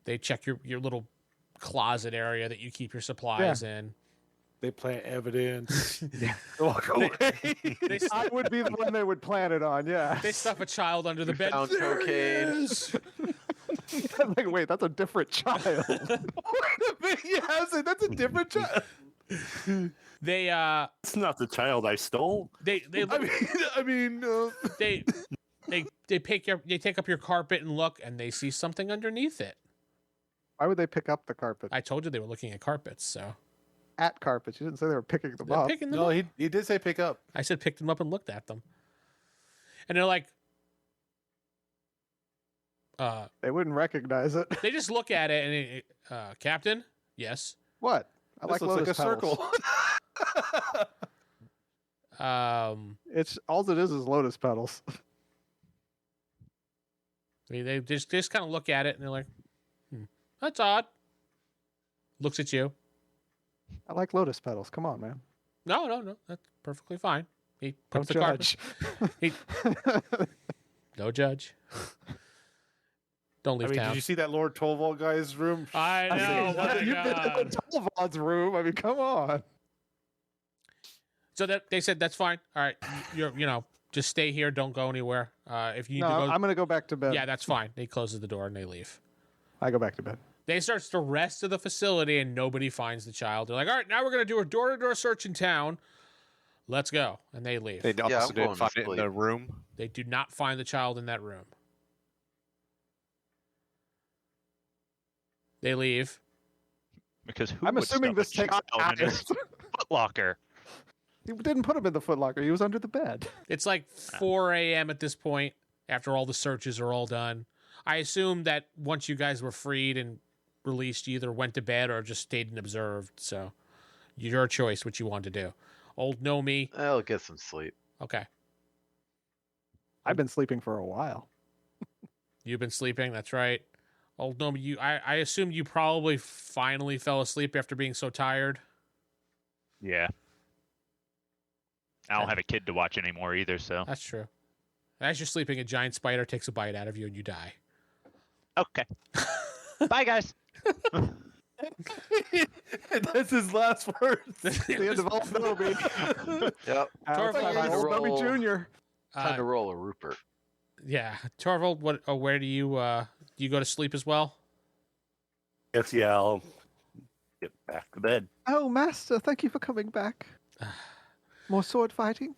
They check your little closet area that you keep your supplies in. They plant evidence. Walk away. I would be the one they would plant it on. Yeah. They stuff a child under the bed. Found There he cocaine. is. I'm like, wait, that's a different child. Wait a minute. Yeah, that's a different child. They It's not the child I stole. they I mean, they take up your carpet and look, and they see something underneath it. Why would they pick up the carpet? I told you they were looking at carpets, so At carpets. You didn't say they were picking them they're up. picking them no, up. he did say pick up. I said picked them up and looked at them, and they're like, They wouldn't recognize it. they just look at it and Captain, yes. What? I This like looks lotus like a petals. circle. It's all it is lotus petals. They just kind of look at it and they're like, that's odd. Looks at you. I like lotus petals. Come on, man. No, that's perfectly fine. He Don't puts the carpet. judge. No judge. Don't leave Did town. you see that Lord Torvald guy's room? I know. my You've been God. to Torvald's room. I mean, come on. So that they said that's fine. All right, you're just stay here. Don't go anywhere. If you need No, to go, I'm gonna go back to bed. yeah, that's fine. He closes the door and they leave. I go back to bed. They search the rest of the facility and nobody finds the child. They're like, all right, now we're gonna do a door-to-door search in town. Let's go, and they leave. They I'm also going didn't to find it in sleep. the room. They do not find the child in that room. They leave. Because who I'm would assuming stuff this a takes child in his hours. footlocker? He didn't put him in the footlocker. He was under the bed. It's like 4 a.m. at this point. After all the searches are all done, I assume that once you guys were freed and released, you either went to bed or just stayed and observed. So, your choice, what you want to do. Old Gnome. I'll get some sleep. Okay, I've been sleeping for a while. you've been sleeping. That's right. Old Gnome. I assume you probably finally fell asleep after being so tired. Yeah. I don't have a kid to watch anymore either, so. That's true. As you're sleeping, a giant spider takes a bite out of you and you die. Okay. Bye, guys. That's his last words. The end of Old Gnome. Yep. Torvald, Time to Old Gnome roll. Jr. Time to roll a Rupert. Yeah, Torvald. Where do you go to sleep as well? Yes, yeah, I'll get back to bed. Oh, Master, thank you for coming back. More sword fighting?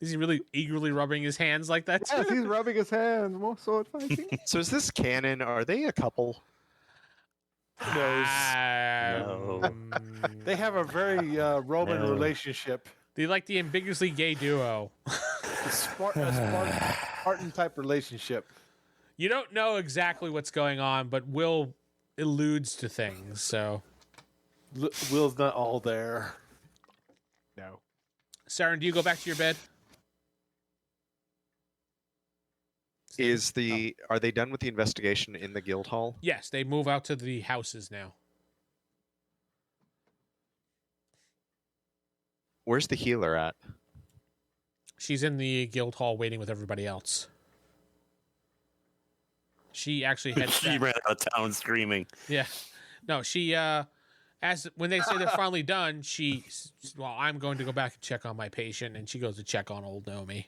Is he really eagerly rubbing his hands like that? Yes, he's rubbing his hands. More sword fighting? So is this canon? Are they a couple? knows? Um, They have a very Roman No. relationship. They like the ambiguously gay duo. A Spartan type relationship. You don't know exactly what's going on, but Will alludes to things. So, Will's not all there. No. Seran, do you go back to your bed? Are they done with the investigation in the guild hall? Yes, they move out to the houses now. Where's the healer at? She's in the guild hall waiting with everybody else. She actually heads She back. ran out of town screaming. Yeah. No, she as when they say they're finally done, I'm going to go back and check on my patient, and she goes to check on old Gnomey.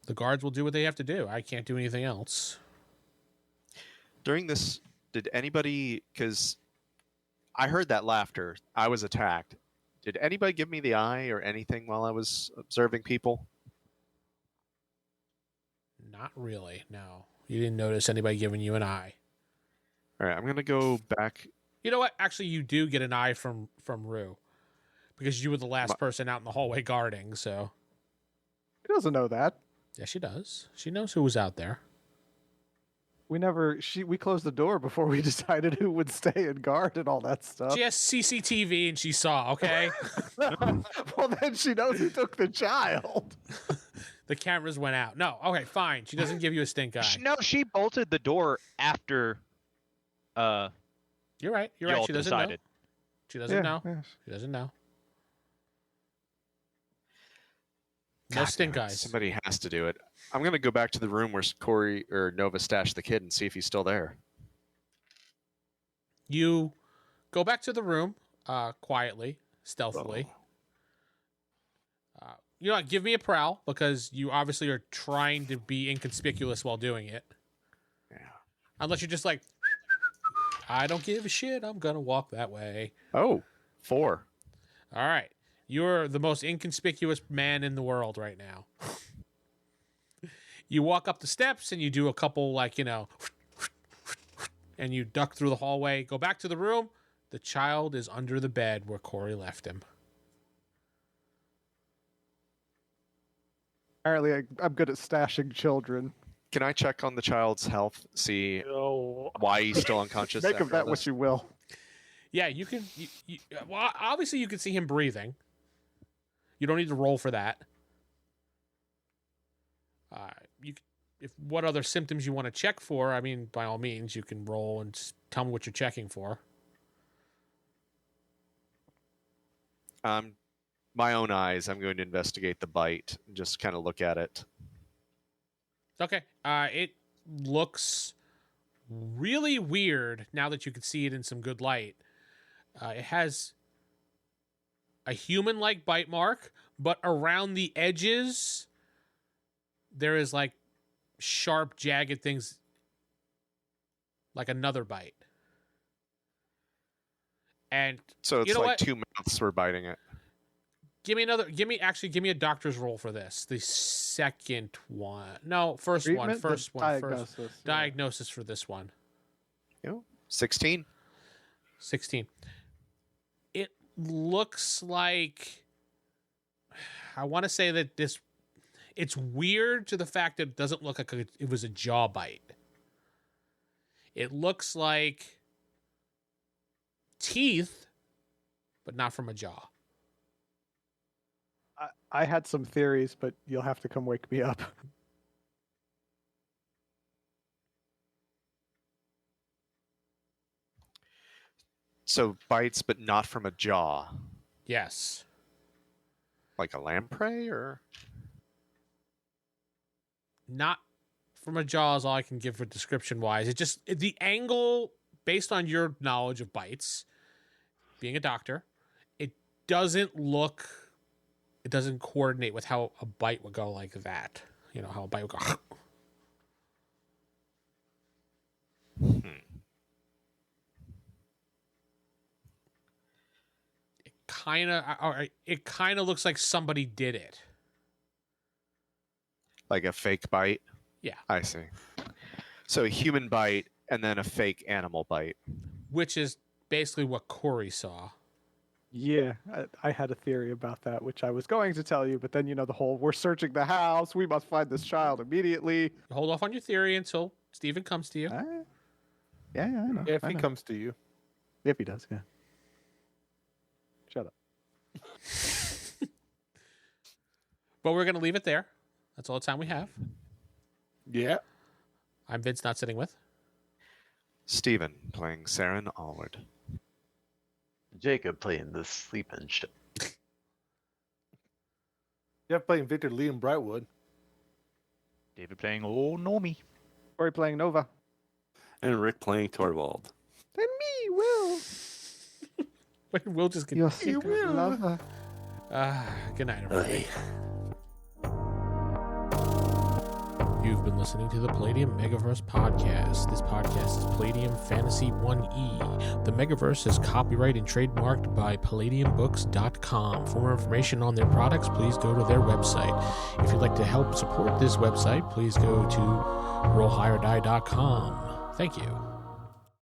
The guards will do what they have to do. I can't do anything else. During this, did anybody, because I heard that laughter, I was attacked. Did anybody give me the eye or anything while I was observing people? Not really, no. You didn't notice anybody giving you an eye. All right, I'm going to go back. You know what? Actually, you do get an eye from Rue. Because you were the last person out in the hallway guarding, so. He doesn't know that. Yeah, she does. She knows who was out there. We closed the door before we decided who would stay and guard and all that stuff. She has CCTV and she saw, okay? Well, then she knows who took the child. The cameras went out. No, okay, fine. She doesn't give you a stink eye. No, she bolted the door after You're right. You're y'all right. She doesn't know. decided. She doesn't know. Yes. She doesn't know. No God stink damn it, eyes. Somebody has to do it. I'm going to go back to the room where Corey or Nova stashed the kid and see if he's still there. You go back to the room quietly, stealthily. You know what? Give me a prowl because you obviously are trying to be inconspicuous while doing it. Yeah. Unless you're just like, I don't give a shit. I'm going to walk that way. Oh, 4. All right. You're the most inconspicuous man in the world right now. You walk up the steps and you do a couple, and you duck through the hallway, go back to the room. The child is under the bed where Corey left him. Apparently, I'm good at stashing children. Can I check on the child's health, see No. why he's still unconscious? Make of after all that what this? you will. Yeah, you can. Well, obviously, you can see him breathing. You don't need to roll for that. If what other symptoms you want to check for, I mean, by all means, you can roll and tell me what you're checking for. My own eyes, I'm going to investigate the bite and just kind of look at it. Okay. It looks really weird now that you can see it in some good light. It has a human-like bite mark, but around the edges, there is sharp, jagged things, like another bite. And So it's you know like what? 2 mouths were biting it. Give me a doctor's roll for this. The second one. No, first one. Treatment? First The one. diagnosis, First yeah. diagnosis for this one. 16. 16. It looks like, I want to say that it's weird to the fact that it doesn't look like it was a jaw bite. It looks like teeth, but not from a jaw. I had some theories, but you'll have to come wake me up. So bites, but not from a jaw. Yes. Like a lamprey, or? Not from a jaw is all I can give for description wise. It just, the angle, based on your knowledge of bites, being a doctor, it doesn't coordinate with how a bite would go like that. You know, how a bite would go. It kind of looks like somebody did it. Like a fake bite? Yeah. I see. So a human bite and then a fake animal bite. Which is basically what Corey saw. Yeah, I had a theory about that, which I was going to tell you, but then, the whole, we're searching the house, we must find this child immediately. Hold off on your theory until Steven comes to you. Yeah, I know. If I he know. comes to you. If he does, yeah. Shut up. But we're going to leave it there. That's all the time we have. Yeah. I'm Vince, not sitting with. Steven playing Seran Allward. Jacob playing the sleeping Shep. Geoff playing Victor Liam Brightwood. David playing old Gnomey. Corey playing Nova. And Rick playing Torvald. And me, Will. Wait, we'll just get. Your secret lover. Good night, everybody. Hey. You've been listening to the Palladium Megaverse podcast. This podcast is Palladium Fantasy 1E. The Megaverse is copyright and trademarked by PalladiumBooks.com. For more information on their products, please go to their website. If you'd like to help support this website, please go to RollHigherDie.com. Thank you.